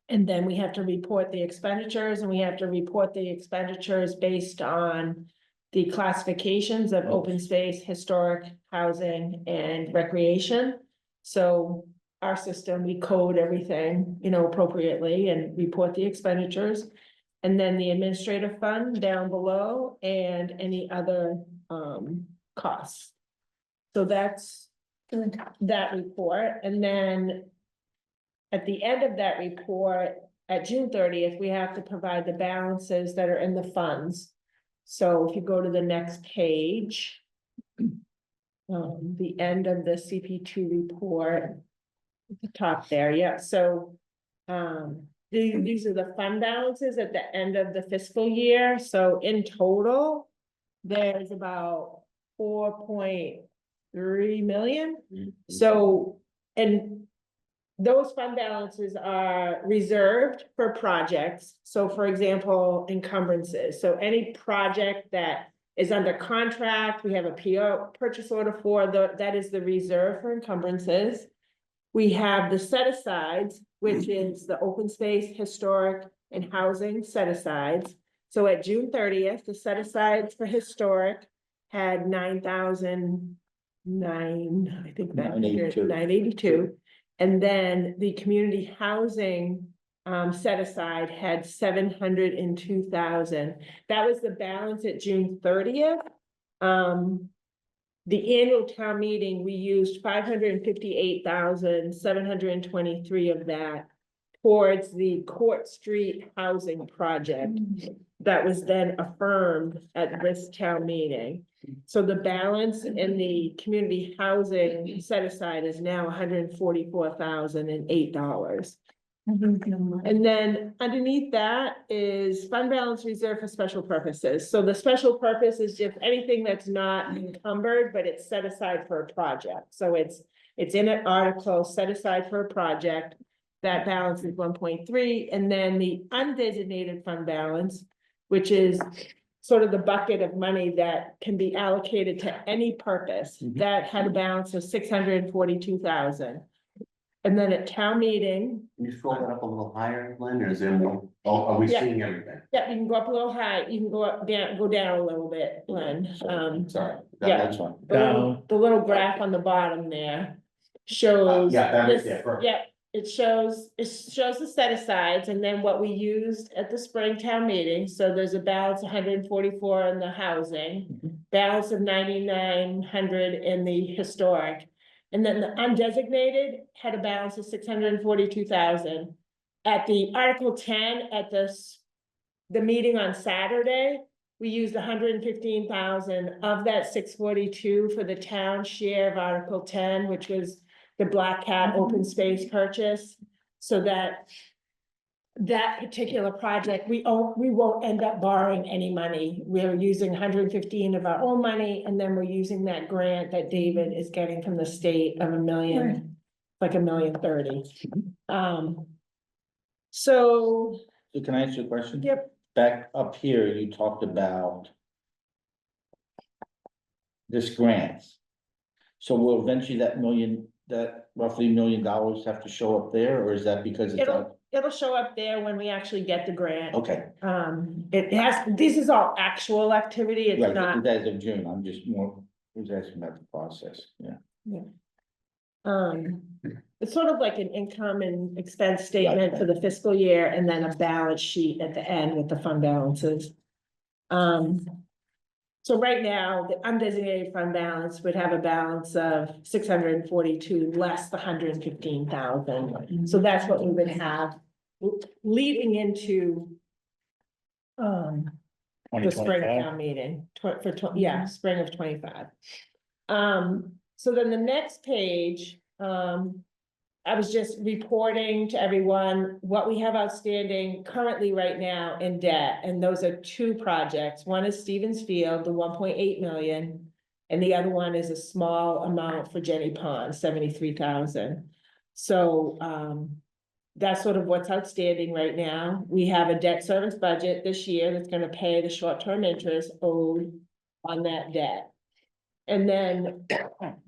then we have to report the expenditures, and we have to report the expenditures based on the classifications of open space, historic, housing, and recreation. So our system, we code everything, appropriately and report the expenditures. And then the administrative fund down below and any other costs. So that's that report. And then at the end of that report, at June 30th, we have to provide the balances that are in the funds. So if you go to the next page, the end of the CP2 report, at the top there, yeah, so these are the fund balances at the end of the fiscal year. So in total, there's about 4.3 million. So, and those fund balances are reserved for projects. So for example, encumbrances. So any project that is under contract, we have a PO purchase order for, that is the reserve for encumbrances. We have the set asides, which is the open space, historic, and housing set asides. So at June 30th, the set asides for historic had 9,009, I think that 982. And then the community housing set aside had 702,000. That was the balance at June 30th. The annual town meeting, we used 558,723 of that towards the Court Street housing project that was then affirmed at this town meeting. So the balance in the community housing set aside is now $144,008. And then underneath that is fund balance reserve for special purposes. So the special purpose is just anything that's not encumbered, but it's set aside for a project. So it's in an article set aside for a project. That balance is 1.3, and then the undesignated fund balance, which is sort of the bucket of money that can be allocated to any purpose, that had a balance of 642,000. And then at town meeting. Can you scroll that up a little higher, Lynn, or is there more? Oh, are we Yeah. seeing everything? Yeah, you can go up a little high, you can go up, go down a little bit, Glenn. Sorry. Yeah. That's fine. The little graph on the bottom there shows. Yeah, that is, this- yeah, perfect. Yeah, it shows the set asides and then what we used at the spring town meeting. So there's a balance 144 in the housing, balance of 9,900 in the historic. And then the undesignated had a balance of 642,000. At the Article 10, at the meeting on Saturday, we used 115,000 of that 642 for the town share of Article 10, which was the Black Cat open space purchase. So that particular project, we won't end up borrowing any money. We're using 115 of our own money, and then we're using that grant that David is getting from the state of $1 million, like $1,030,000. So can I ask you a question? Yep. Back up here, you talked about this grant. So will eventually that roughly $1 million have to show up there, or is that because it's out? it'll show up there when we actually get the grant. Okay, This is all actual activity, it's right, not. as of June, I'm just was asking about the process, yeah. It's sort of like an income and expense statement for the fiscal year, and then a balance sheet at the end with the fund balances. So So right now, the undesignated fund balance would have a balance of 642 less the 115,000. So that's what we would have leading into the spring 2025. town meeting, spring of 25. So then the next page, I was just reporting to everyone what we have outstanding currently right now in debt, and those are two projects. One is Stevens Field, the 1.8 million, and the other one is a small amount for Jenny Pond, 73,000. So, that's sort of what's outstanding right now. We have a debt service budget this year that's gonna pay the short-term interest owed on that debt. And then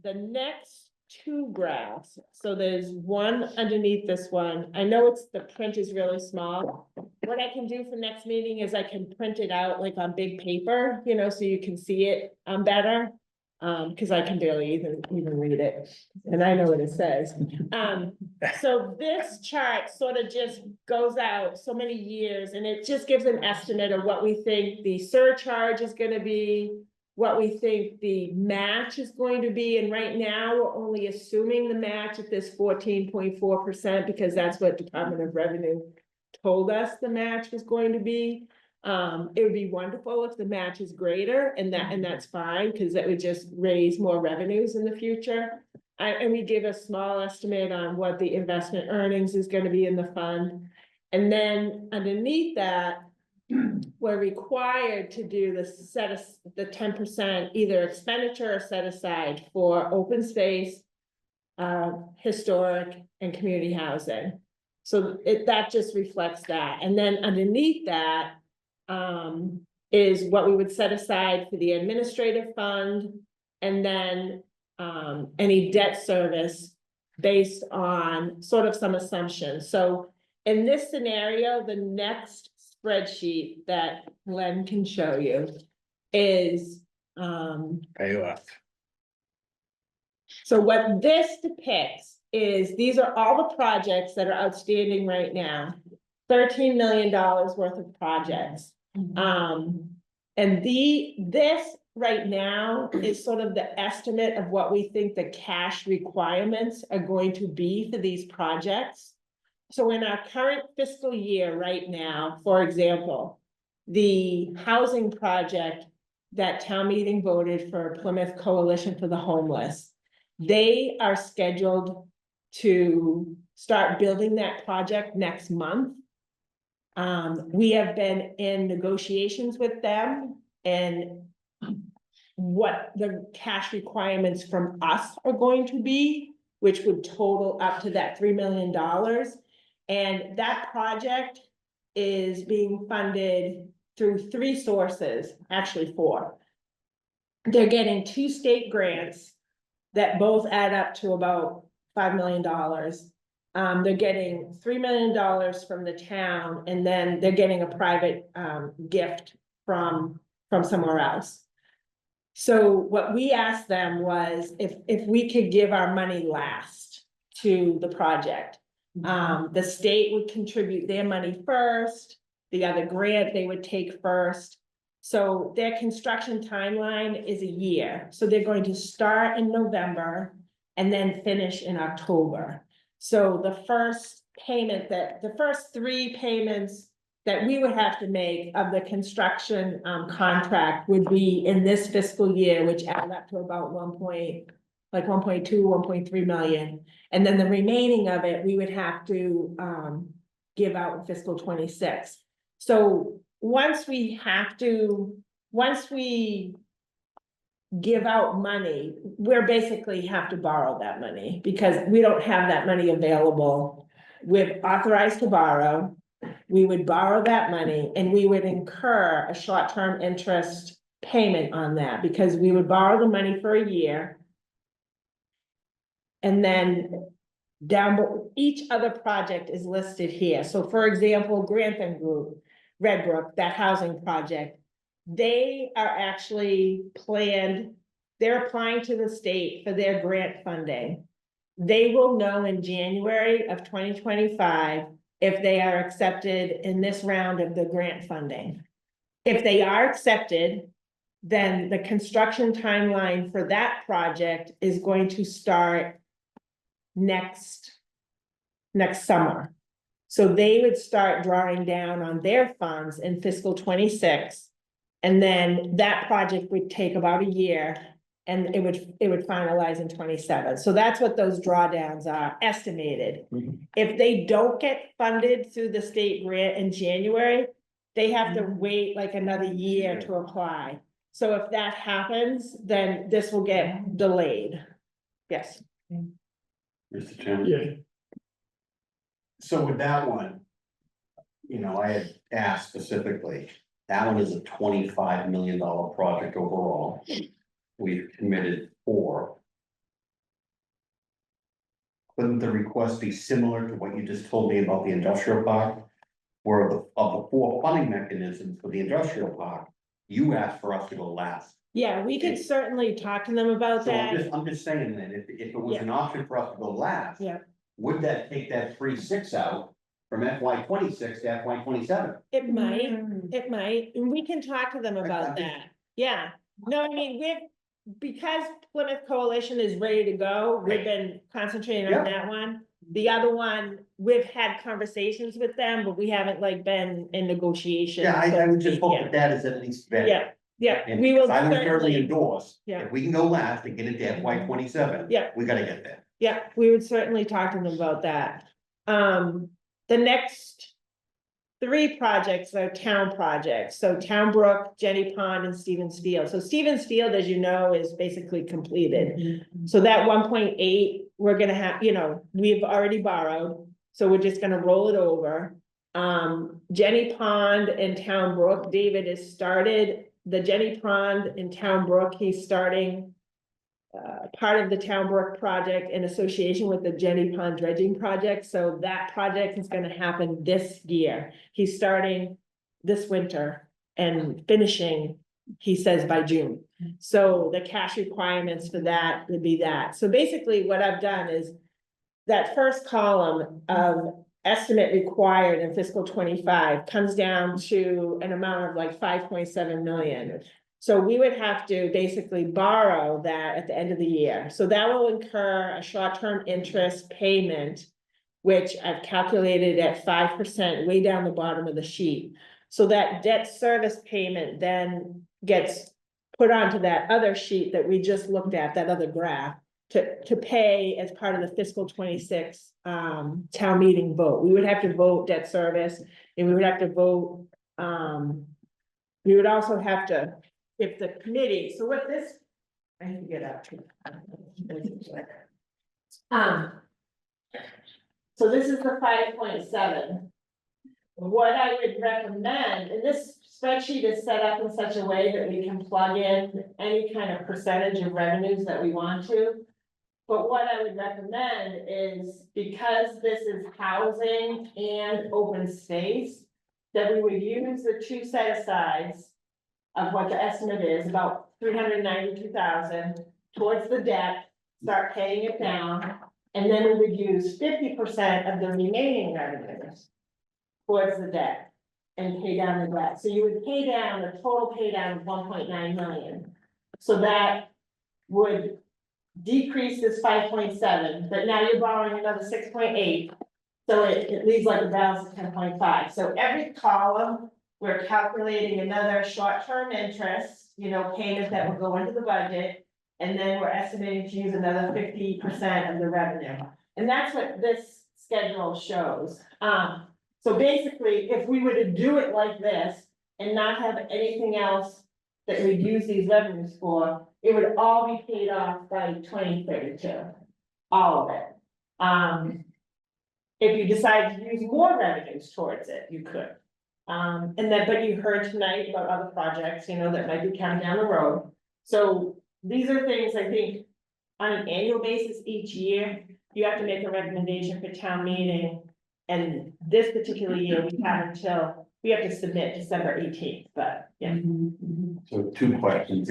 the next two graphs, so there's one underneath this one. I know the print is really small. What I can do for next meeting is I can print it out like on big paper, you know, so you can see it better. Cause I can barely even read it, and I know what it says. So this chart sort of just goes out so many years, and it just gives an estimate of what we think the surcharge is gonna be, what we think the match is going to be, and right now, we're only assuming the match at this 14.4%, because that's what Department of Revenue told us the match was going to be. It would be wonderful if the match is greater, and that's fine, because that would just raise more revenues in the future. And we give a small estimate on what the investment earnings is gonna be in the fund. And then underneath that, we're required to do the 10% either expenditure or set aside for open space, historic and community housing. So that just reflects that. And then underneath that, is what we would set aside for the administrative fund, and then, any debt service based on sort of some assumptions. So in this scenario, the next spreadsheet that Glenn can show you is, Pay off. so what this depicts is, these are all the projects that are outstanding right now. $13 million worth of projects. And this right now is sort of the estimate of what we think the cash requirements are going to be for these projects. So in our current fiscal year right now, for example, the housing project that town meeting voted for Plymouth Coalition for the Homeless, they are scheduled to start building that project next month. We have been in negotiations with them, and what the cash requirements from us are going to be, which would total up to that $3 million. And that project is being funded through three sources, actually four. They're getting 2 state grants that both add up to about $5 million. They're getting $3 million from the town, and then they're getting a private gift from somewhere else. So what we asked them was if we could give our money last to the project. The state would contribute their money first, the other grant they would take first. So their construction timeline is a year. So they're going to start in November and then finish in October. So the first the first 3 payments that we would have to make of the construction contract would be in this fiscal year, which add up to about 1.2, 1.3 million. And then the remaining of it, we would have to give out in fiscal 26. So once we give out money, we're basically have to borrow that money, because we don't have that money available. We're authorized to borrow. We would borrow that money, and we would incur a short-term interest payment on that, because we would borrow the money for a year. And then each other project is listed here. So for example, Grantham Group, Redbrook, that housing project, they are actually they're applying to the state for their grant funding. They will know in January of 2025 if they are accepted in this round of the grant funding. If they are accepted, then the construction timeline for that project is going to start next summer. So they would start drawing down on their funds in fiscal 26. And then that project would take about a year and it would finalize in 27. So that's what those drawdowns are estimated. If they don't get funded through the state grant in January, they have to wait like another year to apply. So if that happens, then this will get delayed. Yes. Mr. Chairman. Yeah, So with that one, I had asked specifically, that one is a $25 million project overall. We've committed 4. Couldn't the request be similar to what you just told me about the industrial park? Where of the 4 funding mechanisms for the industrial park, you asked for us to go last. Yeah, we could certainly talk to them about So that. I'm just saying that if it was an option for us to go last. Yeah. Would that take that 3.6 out from FY 26 to FY 27? It might, and we can talk to them about that. Yeah, no, I mean, because Plymouth Coalition is ready to go, we've been concentrating on that one. The other one, we've had conversations with them, but we haven't like been in negotiations. Yeah, I would just hope Yeah. that is at least better. Yeah, And we will I would certainly certainly, endorse, Yeah. if we can go last and get it to FY 27. Yeah. We gotta get there. yeah, we would certainly talk to them about that. The next 3 projects are town projects, so Town Brook, Jenny Pond, and Stevens Field. So Stevens Field, as you know, is basically completed. So that 1.8, we're gonna have, we've already borrowed, so we're just gonna roll it over. Jenny Pond and Town Brook, David has started the Jenny Pond in Town Brook, he's starting part of the Town Brook project in association with the Jenny Pond dredging project, so that project is gonna happen this year. He's starting this winter and finishing, he says, by June. So the cash requirements for that would be that. So basically what I've done is that first column of estimate required in fiscal 25 comes down to an amount of like 5.7 million. So we would have to basically borrow that at the end of the year. So that will incur a short-term interest payment, which I've calculated at 5% way down the bottom of the sheet. So that debt service payment then gets put onto that other sheet that we just looked at, that other graph, to pay as part of the fiscal 26 town meeting vote. We would have to vote debt service, and we would have to vote, we would also have to, if the committee, so what this, I need to get out. So this is the 5.7. What I would recommend, and this spreadsheet is set up in such a way that we can plug in any kind of percentage of revenues that we want to. But what I would recommend is, because this is housing and open space, that we would use the 2 set-asides of what the estimate is, about 392,000 towards the debt, start paying it down, and then we would use 50% of the remaining revenues towards the debt and pay down the debt. So you would pay down, the total pay down of 1.9 million. So that would decrease this 5.7, but now you're borrowing another 6.8. So it leaves like a balance of 10.5. So every column, we're calculating another short-term interest, payment that will go into the budget. And then we're estimating to use another 50% of the revenue. And that's what this schedule shows. So basically, if we were to do it like this and not have anything else that we'd use these revenues for, it would all be paid off by 2032, all of it. If you decide to use more revenues towards it, you could. But you heard tonight about other projects, that might be coming down the road. So these are things I think on an annual basis each year, you have to make a recommendation for town meeting. And this particular year, we have to submit December 18th, but yeah. So 2 questions.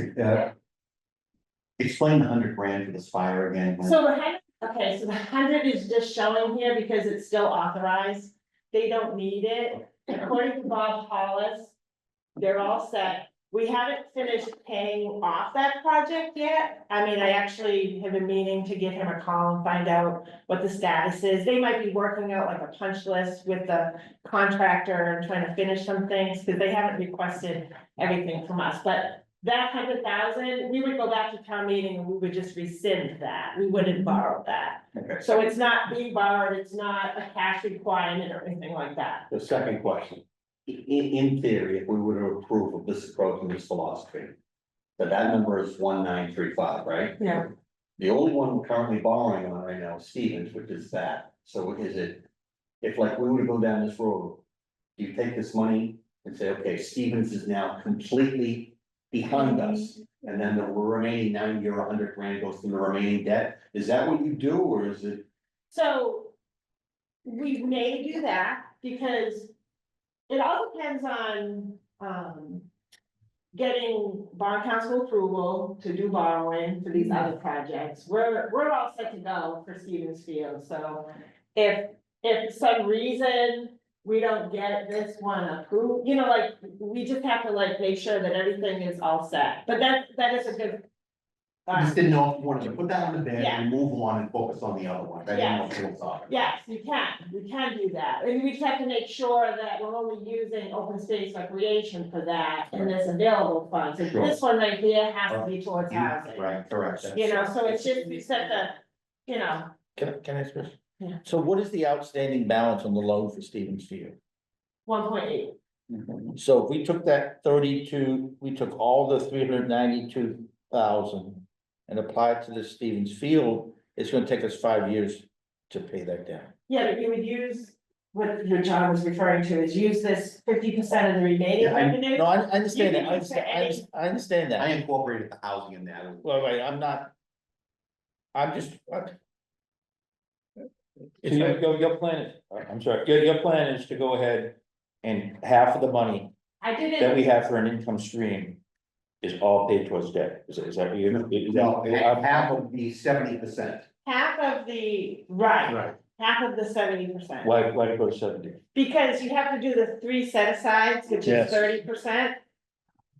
Explain the 100 grand for this fire again. So the 100 is just showing here because it's still authorized. They don't need it. According to Bob Hollis, they're all set. We haven't finished paying off that project yet. I mean, I actually have been meaning to give him a call and find out what the status is. They might be working out like a punch list with the contractor and trying to finish some things, because they haven't requested everything from us, but that 100,000, we would go back to town meeting and we would just rescind that. We wouldn't borrow that. Okay. So it's not being borrowed, it's not a cash requirement or anything like that. The second question, in theory, if we were to approve of this approach and this philosophy, that number is 1935, right? Yeah. The only one we're currently borrowing on right now is Stevens, which is that. So is it, if like we were to go down this road, you take this money and say, okay, Stevens is now completely behind us, and then the remaining 90 or 100 grand goes to the remaining debt? Is that what you do, or is it? So we may do that because it all depends on, getting bond council approval to do borrowing for these other projects. We're all set to go for Stevens Field, so if for some reason we don't get this one approved, you know, like, we just have to like make sure that everything is all set, but that is a good. I just didn't know if you wanted to put that on the bed Yeah. and move on and focus on the other one. I didn't know if it was on. Yes, we can do that, and we just have to make sure that we're only using open space recreation for that in this available funds. And Sure. this one right here has to be towards housing, Right, correct. you know, so it's just, we set the, you know, Can I ask this? Yeah. So what is the outstanding balance on the loan for Stevens Field? 1.8. So if we took that 32, we took all the 392,000 and applied to the Stevens Field, it's gonna take us 5 years to pay that down. Yeah, but you would use, what John was referring to, is use this 50% of the remaining Yeah, revenue. No, I understand You that, can use for any- I understand I that. incorporated the housing in that. Well, right, I'm just, So your plan is, I'm sorry, your plan is to go ahead and half of the money I did that it, we have for an income stream is all paid towards debt, is that you? No, half of the 70%. half of the, right, Right. half of the 70%. Why go to 70? Because you have to do the 3 set asides, which is Yes. 30%.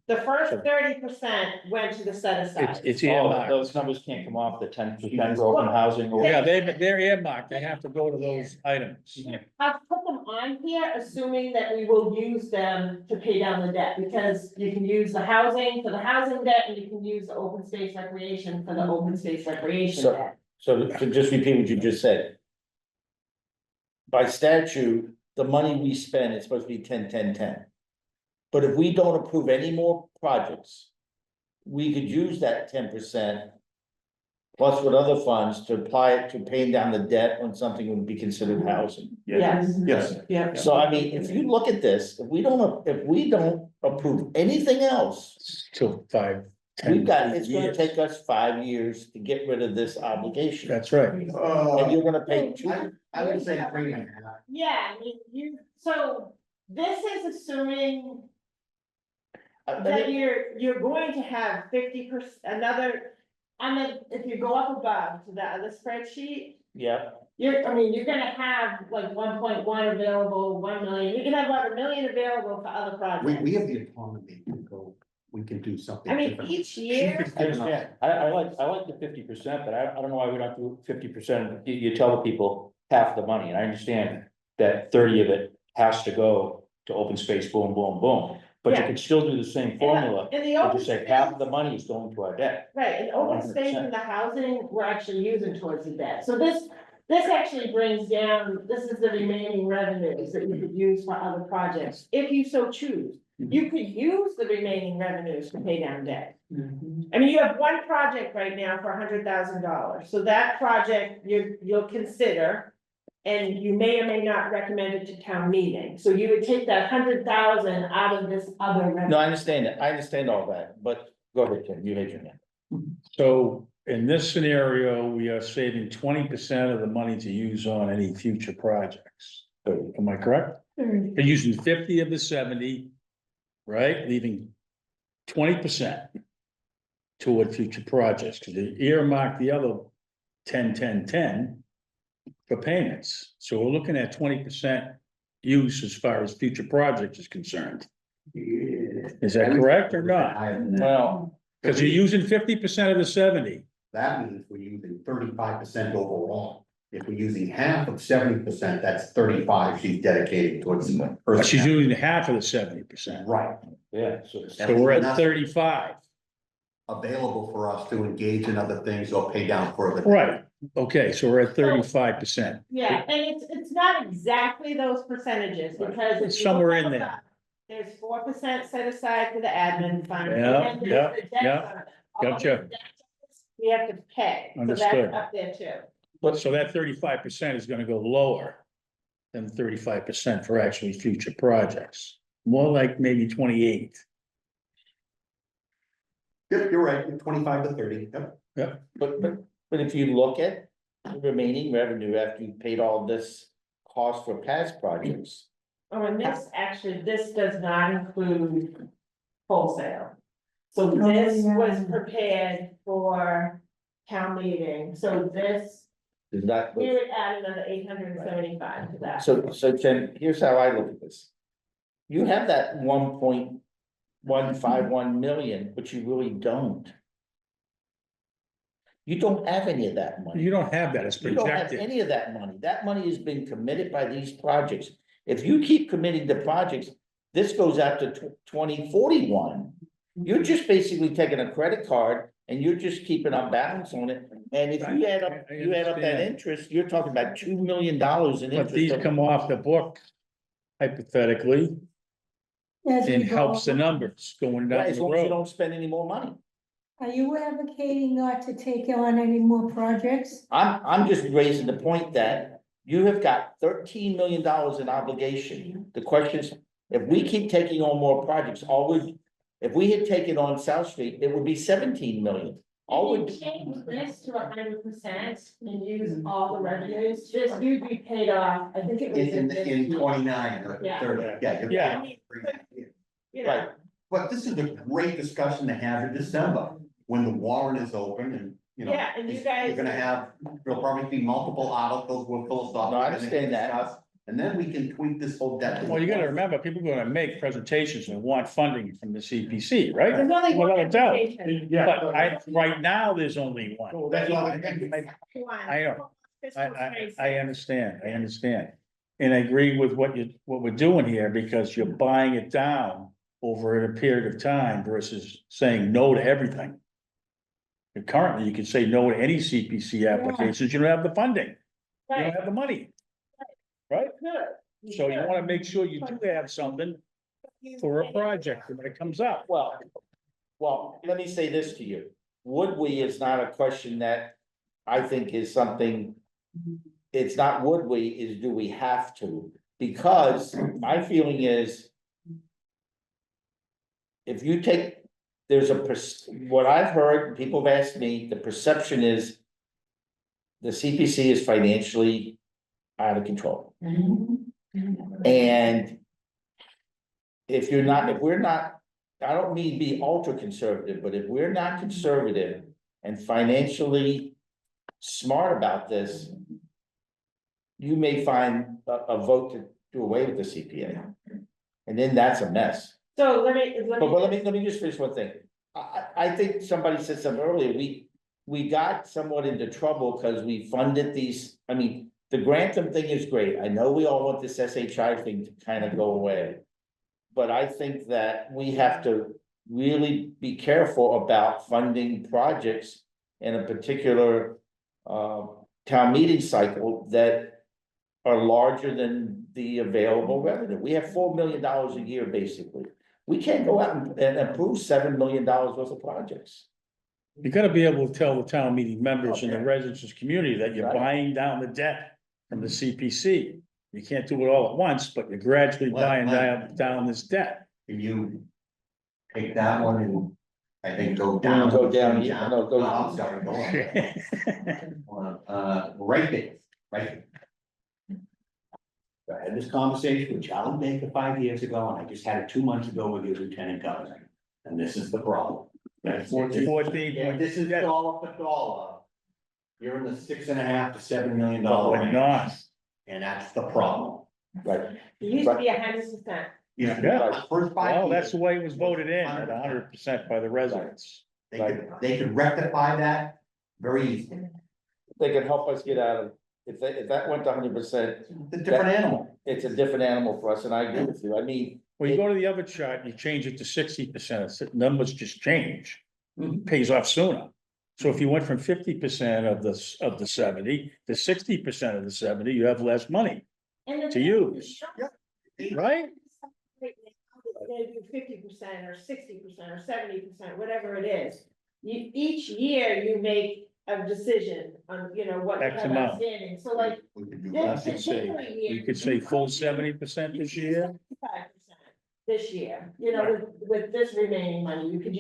The first Sure. 30% went to the set aside. It's Oh, earmarked. those numbers can't come off the 10% for open housing or? Yeah, they're earmarked. They have to go to those items. I've put them on here, assuming that we will use them to pay down the debt, because you can use the housing for the housing debt, and you can use the open space recreation for the open space recreation So- debt. so to just repeat what you just said. By statute, the money we spend is supposed to be 10-10-10. But if we don't approve any more projects, we could use that 10%. Plus with other funds to apply it to paying down the debt on something would be considered housing. Yes. Yes. Yeah. So I mean, if you look at this, if we don't approve anything else, Till 5, 10 we've got, it's gonna years. take us 5 years to get rid of this obligation. That's right. And you're gonna pay I would say 3.5. Yeah, I mean, so this is assuming I that mean, you're going to have 50% another, I mean, if you go up above to the other spreadsheet, yeah, you're gonna have like 1.1 available, 1 million, you can have about 1 million available for other projects. We have the autonomy to go, we can do something I mean, different. each year, I understand, I like the 50%, but I don't know why we don't do 50%, you tell the people half the money, and I understand that 30 of it has to go to open space, boom, boom, boom. But you Yeah. can still do the same formula, in the and open just say half of space, the money is going to our debt. right, in open space 100%. and the housing, we're actually using towards the debt, so this actually brings down, this is the remaining revenues that you could use for other projects, if you so choose. You could use the remaining revenues to pay down debt. I mean, you have one project right now for $100,000, so that project you'll consider. And you may or may not recommend it to town meeting, so you would take that 100,000 out of this other revenue. no, I understand that, I understand all that, but go ahead, Ken, you had your hand. So in this scenario, we are saving 20% of the money to use on any future projects. Am I correct? They're using 50 of the 70, right? Leaving 20% toward future projects, because they earmark the other 10-10-10 for payments. So we're looking at 20% use as far as future projects is concerned. Is that correct or not? Higher than that. Well, Cause you're using 50% of the 70. That means we're using 35% overall. If we're using half of 70%, that's 35 she's dedicated towards. But she's using half of the 70%. Right, yeah, So we're at 35. available for us to engage in other things or pay down further. Right, okay, so we're at 35%. Yeah, and it's not exactly those percentages, because. if It's you look somewhere at in the there. back, There's 4% set aside for the admin fund. and Yeah, then there's yeah, the debt yeah. fund. All Gotcha. the debt We have to pay, so Understood. that's up there too. But so that 35% is gonna go lower than 35% for actually future projects. More like maybe 28. Yep, you're right, 25 to 30, yep. but if you look at the remaining revenue after you paid all this cost for past projects. Oh, and this does not include wholesale. So this was prepared for town meeting, so this, Is that, we would add another 875 to that. so Jen, here's how I look at this. You have that 1.151 million, but you really don't. You don't have any of that money. You don't have that, it's You don't have projected. any of that money. That money has been committed by these projects. If you keep committing to projects, this goes out to 2041. You're just basically taking a credit card and you're just keeping a balance on it. And if you add up, I you add up that understand. interest, you're talking about $2 million in But these interest. come off the book hypothetically As we and helps the go. numbers going Right, down as the long as you road. don't spend any more money. Are you advocating not to take on any more projects? I'm just raising the point that you have got $13 million in obligation. The question is, if we keep taking on more projects, if we had taken on South Street, it would be 17 million. All If we, you change this to 100% and use all the revenues, this you'd be paid off, I think it was in this. In 29 or Yeah. 30, yeah. you're- Yeah. You know, right, But this is a great discussion to have in December, when the warrant is open and, you know. Yeah, and you guys- You're gonna have, there'll probably be multiple articles with philosophical. No, I understand that. And then we can tweak this whole debt. Well, you gotta remember, people are gonna make presentations and want funding from the CPC, right? There's only one Without a doubt. application. But right now, there's only one. Oh, that's all. I know. Fiscal space. I understand. And I agree with what we're doing here, because you're buying it down over a period of time versus saying no to everything. And currently, you can say no to any CPC applications, you don't have the funding, you don't Right, have the money, right? good. So you wanna make sure you do have something for a project when it comes up. well, let me say this to you. Would we is not a question that I think is something. It's not would we, is do we have to? Because my feeling is. If you take, what I've heard, people have asked me, the perception is. The CPC is financially out of control. And. If we're not, I don't mean be ultra conservative, but if we're not conservative and financially smart about this. You may find a vote to do away with the CPA. And then that's a mess. So let me. But let me just finish one thing. I think somebody said something earlier, we got somewhat into trouble because we funded these, I mean, the Grantham thing is great. I know we all want this SHI thing to kind of go away. But I think that we have to really be careful about funding projects in a particular town meeting cycle that are larger than the available revenue. We have $4 million a year, basically. We can't go out and approve $7 million worth of projects. You gotta be able to tell the town meeting members and the residents of the community that you're Right. buying down the debt from the CPC. You can't do it all at once, but you're gradually buying down this debt. Can you take that one and, I think, go down? Go down, yeah, no, go- I'm sorry, go on. Right there. I had this conversation with Charlie Baker 5 years ago, and I just had it 2 months ago with your lieutenant governor, and this is the problem. That's 14. If this is dollar for dollar, you're in the $6.5 to $7 million But we're range, not. and that's the problem. Right, It used to be 100%. Yeah. Yeah. First 5 Well, that's years, the way it was voted in at 100% by the residents. they could rectify that very easily. They can help us get out of, if that went to 100%, It's a different animal. it's a different animal for us, and I agree with you, I mean. When you go to the other chart, you change it to 60%, numbers just change, Mhm. pays off sooner. So if you went from 50% of the 70 to 60% of the 70, you have less money to use, right? Maybe 50% or 60% or 70%, whatever it is. Each year you make a decision on, you know, what you X have amount. outstanding, so like. We could do This less. could say- particular year, You could say full 70% this year. 5% this year, you know, with this remaining money, you could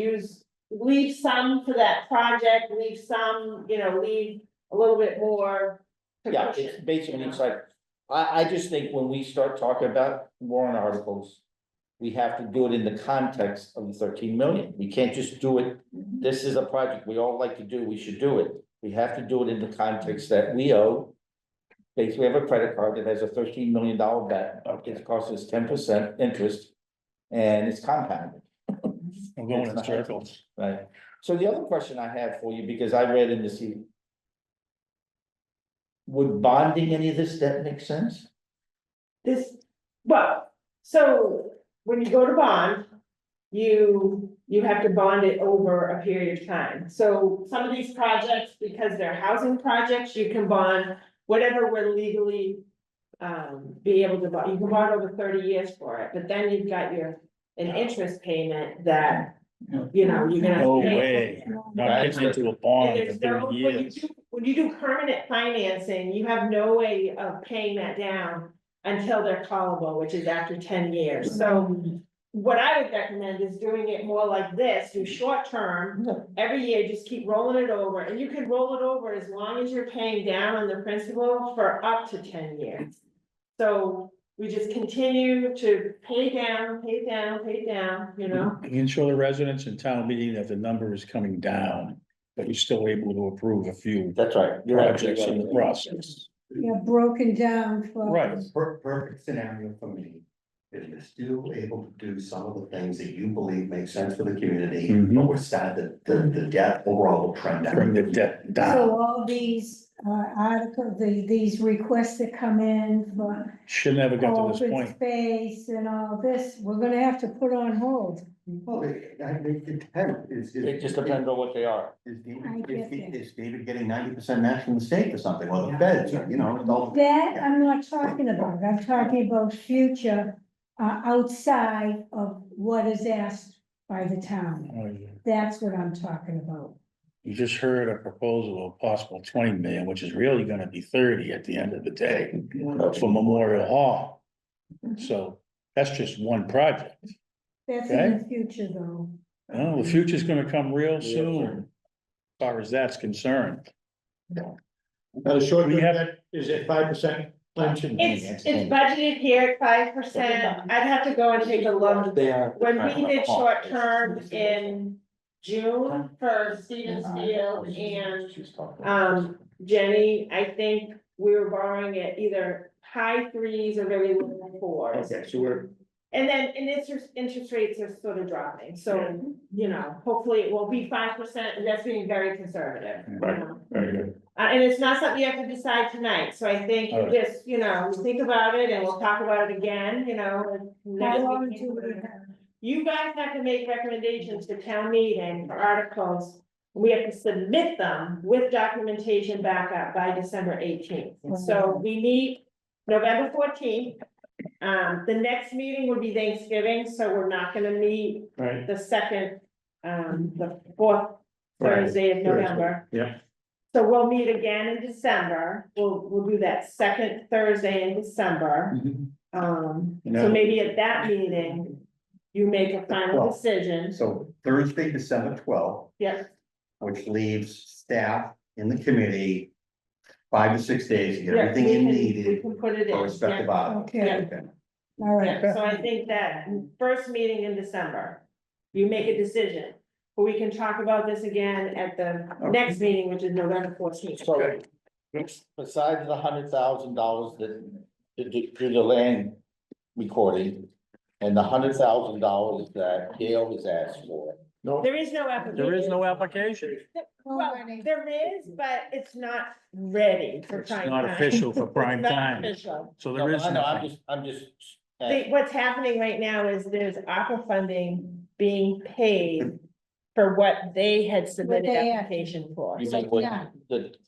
leave some for that project, leave some, you know, leave a little bit more. to Yeah, cushion, it's basically, you know? it's like, I just think when we start talking about warrant articles. We have to do it in the context of the 13 million, we can't just do it, this is a project we all like to do, we should do it. We have to do it in the context that we owe. Basically, we have a credit card that has a $13 million debt, it's cost us 10% interest. And it's compounded. I'm going in circles. Right, so the other question I have for you, because I read in this. Would bonding any of this debt make sense? Well, so when you go to bond, you have to bond it over a period of time. So some of these projects, because they're housing projects, you can bond whatever we're legally be able to bond. You can bond over 30 years for it, but then you've got an interest payment that, you know, you're gonna. No pay. way, not getting into a bond And for there's no, 30 when you years. do, when you do permanent financing, you have no way of paying that down until they're callable, which is after 10 years. So what I would recommend is doing it more like this, do short term, every year, just keep rolling it over, and you can roll it over as long as you're paying down on the principal for up to 10 years. So we just continue to pay down, you know? You can show the residents in town meeting that the number is coming down, but you're still able to approve a few That's right. projects in the process. Yeah, broken down for. Right. Perfect scenario for me. If you're still able to do some of the things that you believe make sense for the community, Mhm. but we're starting the debt overall will trend down. Bring the debt down. So all these articles, these requests that come in for Should never get to this open point. space and all this, we're gonna have to put on hold. Well, it depends. It just depends on what they are. Is I get that. Is David getting 90% match from the state or something, or the feds, or, you know, it's all. That I'm not talking about, I'm talking about future, outside of what is asked by the town. Oh, yeah. That's what I'm talking about. You just heard a proposal of possible 20 million, which is really gonna be 30 at the end of the day for Memorial Hall. So that's just one project. That's in the future though. Oh, the future's gonna come real soon, as far as that's concerned. Now, the short We term have- debt is at 5%. It's budgeted here at 5%, I'd have to go and take a look. They are. When we did short term in June for Stevens Field and Jenny, I think we were borrowing at either high threes or very low fours. Okay, so we're, And interest rates are sort of dropping, so, you know, hopefully it will be 5%, and that's being very conservative. you Right. know. Very good. And it's not something you have to decide tonight, so I think you Alright. just, you know, think about it and we'll talk about it again, you know. How next long meeting. do we have? You guys have to make recommendations to town meeting for articles. We have to submit them with documentation backup by December 18th. So we meet November 14th. The next meeting would be Thanksgiving, so we're not gonna meet Right. the second, the fourth Right. Thursday of November. Yeah. So we'll meet again in December. We'll do that second Thursday in December. So Yeah. maybe at that meeting, you make a final Well, decision. So Thursday, December 12th, Yep, which leaves staff in the committee 5 to 6 days to get yeah, everything we in can, we needed can put it in. for respective items. Okay, all right. Yeah, so I think that first meeting in December, you make a decision. But we can talk about this again at the next meeting, which is November 14th. so, besides the $100,000 that, to do the land recording. And the $100,000 that Gail has asked for. No, There is no application. There is no application. Well, there is, but it's not ready for It's prime not time. official for prime It's not time. official. So No, there is I know, nothing. I'm just. What's happening right now is there's ARPA funding being paid for what they had submitted they had. application for. You So mean what, Yeah.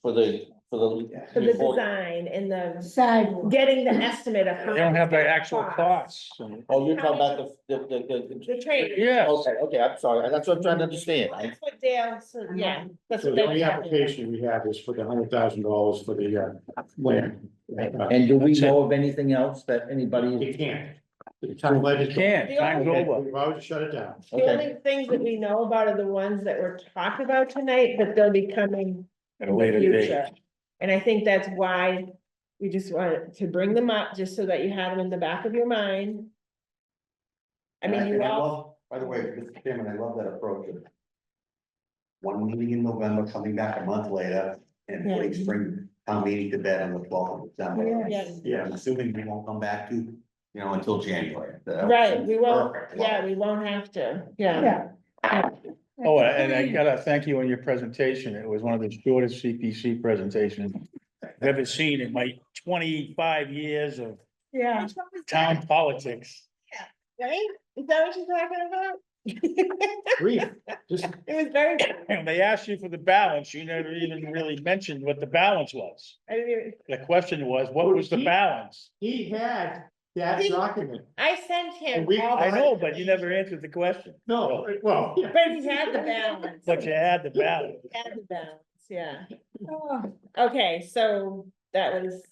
for the. for the design and the, Sidewalk. getting the estimate of how. They don't much have the it's gonna actual cost. costs. Oh, you're talking about The trade. Yes. okay, I'm sorry, that's what I'm trying to understand. That's what Dale, so, yeah, that's so what the they. only application we have is for the $100,000 for the, land. And do we That's it. know of anything else that anybody? You can't. Time let You it go. can't, time's over. We've already shut it down. The only things that we know about are the ones that were talked about tonight, but they'll be coming At a in the later future. date. And I think that's why we just wanted to bring them up, just so that you had them in the back of your mind. I mean, you And I all, love, by the way, Mr. Chairman, I love that approach of one meeting in November, coming back a month later, and Yeah. putting spring town meeting to bed on the 12th of December. yes, Yeah, I'm assuming we won't come back to, until January. That right, was we won't, perfect. yeah, we won't have to, yeah. Yeah. Oh, and I gotta thank you on your presentation. It was one of the shortest CPC presentations I've ever seen in my 25 years of Yeah, town politics. Right? Is that what you're talking about? brief, just, It was very, And they asked you for the balance. You never even really mentioned what the balance was. I didn't even, The question was, what was the balance? he had that He- document. I sent him And we- all I the, know, but you never answered the question. No, well, yeah. but he had the balance. But you had the balance. Had the balance, yeah. oh, Okay, so that was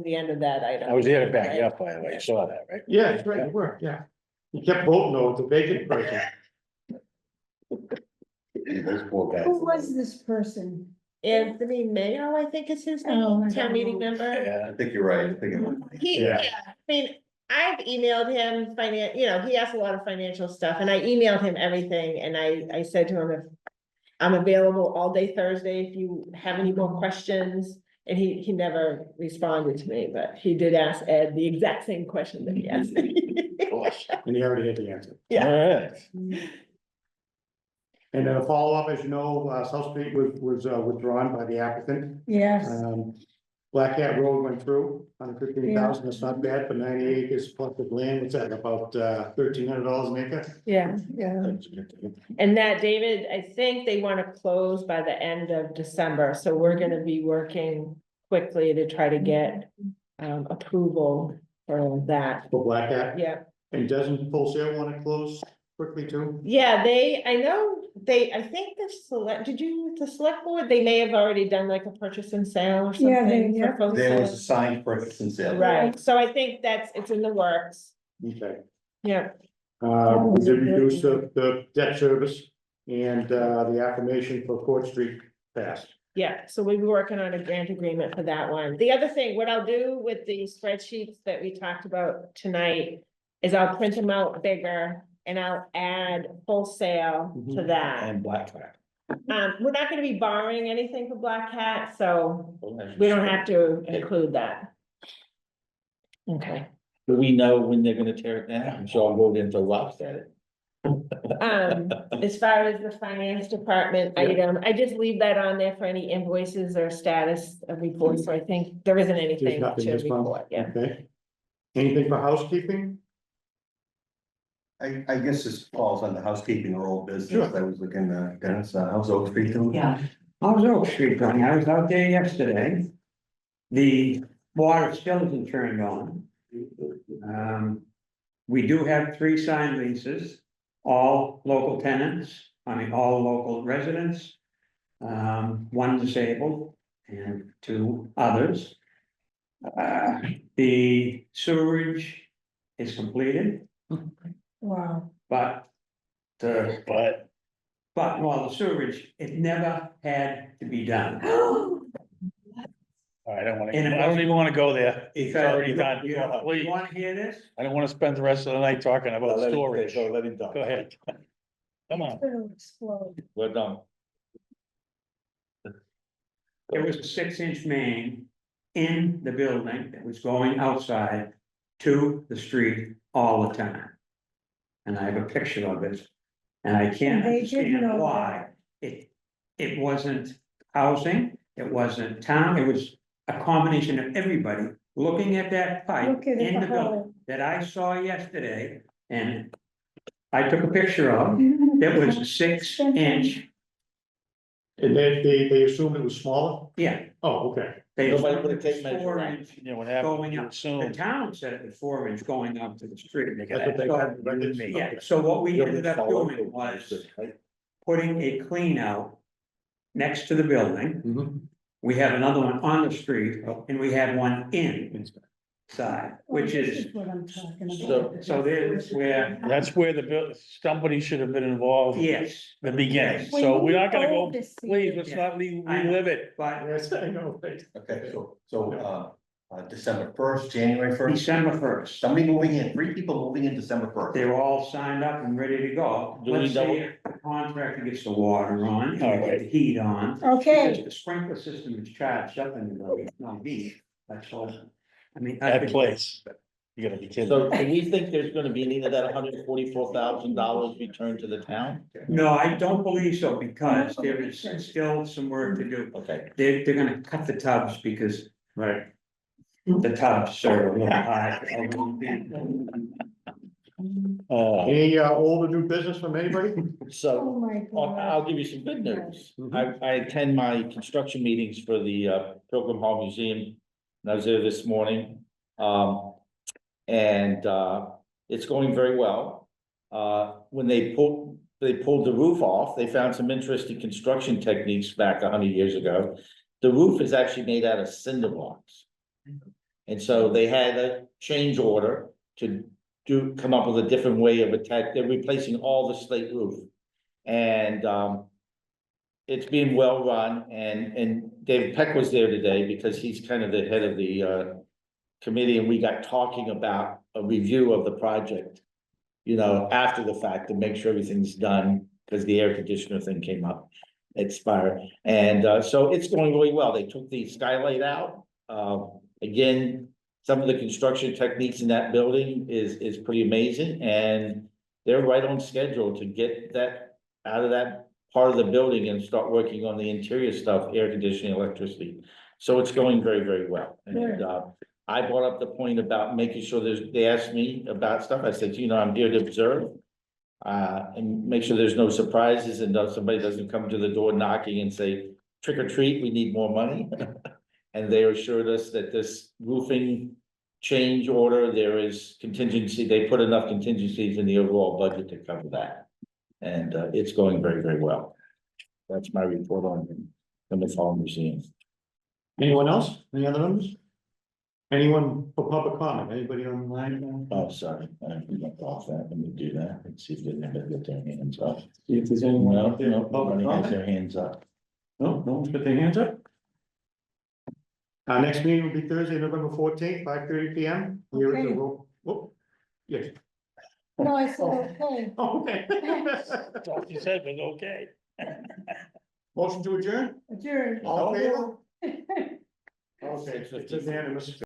the end of that item. I was there to back you Right? up, by the way. You saw that, right? Yeah, that's right, you were, yeah. You kept voting though, the vacant person. Those poor guys. who was this person? Anthony Mayo, I think is his Oh, I name, don't town meeting know. member. I think you're right, I think it was. He, Yeah. yeah, I mean, I've emailed him he asked a lot of financial stuff and I emailed him everything and I said to him, if I'm available all day Thursday, if you have any more questions. And he never responded to me, but he did ask Ed the exact same question that he asked me. Of course. And he already had the answer. Yeah. All right. And then a follow-up, as you know, South Street was withdrawn by the applicant. Yes, Black Cat Road went through, 115,000, that's not bad for 90 acres plus of land, what's that, about $1,300 an acre? Yeah, yeah, and that, David, I think they want to close by the end of December, so we're gonna be working quickly to try to get approval for that. For Black Cat, Yeah, and doesn't Full Sail want to close quickly too? yeah, I think the select board, they may have already done like a purchase and sale or Yeah, something. yeah. for folks There was that- a signed purchase and sale. Right, so I think it's in the works, Okay. yeah. We did reduce the debt service and the affirmation for Court Street passed. Yeah, so we'll be working on a grant agreement for that one. The other thing, what I'll do with the spreadsheets that we talked about tonight is I'll print them out bigger and I'll add Full Sail to Mhm. that. And Black Cat. We're not gonna be borrowing anything for Black Cat, so we don't have to include that. Okay. Do we know when they're gonna tear it down? I'm sure I'll go into Rob's at it. As far as the finance department item, I just leave that on there for any invoices or status of reports, so I think there isn't There's anything nothing to this month, report, yeah. okay? Anything for housekeeping? I guess this falls under housekeeping or old business. Sure. I was looking, Dennis, how's Oak Street doing? Yeah. How's Oak Street going? I was out there yesterday. The water still isn't turned on. We do have 3 signed leases, all local tenants, all local residents. 1 disabled and 2 others. The sewerage is completed, wow. but the But well, the sewerage, it never had to be done. I don't wanna, And it I don't even wanna go there. It's already done. You Please. wanna hear this? I don't wanna spend the rest of the night talking about storage. Go let him talk. ahead. Come on. It'll explode. We're done. There was a 6-inch main in the building that was going outside to the street all the time. and I have a picture of it. And I And can't they didn't understand know why. It wasn't housing, it wasn't town, it was a combination of everybody looking at that pipe Looking at in the the building hole. that I saw yesterday. And I took a picture of, that was a 6 inch, And they assumed it was smaller? yeah. Oh, okay. They Nobody assumed put a it was tape measure 4 on. inch You know what happened, going you up. The assume. town said it was 4 inch going up to the street. That's what they had. You and me. Yeah, so what we ended up doing was putting a clean out next to the building. Mhm. We have another one on the street, and we have one inside, which This is, what I'm talking So- about. so there's where, That's where somebody should have been involved. yes, The beginning, When so we're you not gonna go, oversee please, it. let's Yeah. not relive it. but Yes, I know, right. Okay, December first, January first, December first, somebody moving in, 3 people moving in December first. they were all signed up and ready to go. Do we Let's double- see if the contractor gets the water on, and we All get the heat on. Okay, Because the sprinkler system is charged up in the building, no heat, that's all. I mean. That place, you gotta be kidding. So do we think there's gonna be any of that $144,000 returned to the town? No, I don't believe so, because there is still some work to do. Okay, They're gonna cut the tubs because Right. the tubs are a little high. Any old or new business from anybody? so. oh my Well, God. I'll give you some good news. Mhm. I attend my construction meetings for the Pilgrim Hall Museum. And I was there this morning. And it's going very well. When they pulled the roof off, they found some interesting construction techniques back 100 years ago. The roof is actually made out of cinder blocks. And so they had a change order to come up with a different way of attack. They're replacing all the slate roof. And it's being well run, and David Peck was there today because he's kind of the head of the committee, and we got talking about a review of the project. You know, after the fact, to make sure everything's done, because the air conditioner thing came up, expired. And so it's going really well. They took the skylight out. Again, some of the construction techniques in that building is pretty amazing, and they're right on schedule to get that out of that part of the building and start working on the interior stuff, air conditioning, electricity. So it's going very, very well. And Good. I brought up the point about making sure they asked me about stuff. I said, I'm here to observe. And make sure there's no surprises and somebody doesn't come to the door knocking and say, trick or treat, we need more money. And they assured us that this roofing change order, there is contingency, they put enough contingencies in the overall budget to cover that. And it's going very, very well. That's my report on the Plymouth Hall Museum. Anyone else? Any other members? Anyone for public comment? Anybody online? Oh, sorry, I jumped off that. Let me do that and see if there's anybody got their hands up. See if there's anyone No, out there for no, public nobody has comment? their hands up. No, no one's got their hands up? Our next meeting will be Thursday, November 14th, 5:30 PM. Here at the Okay. room. Whoop. Yes. No, I said, okay. Oh, okay. You said it was okay. Motion to adjourn? Adjourned. All in favor? Okay, it's unanimous.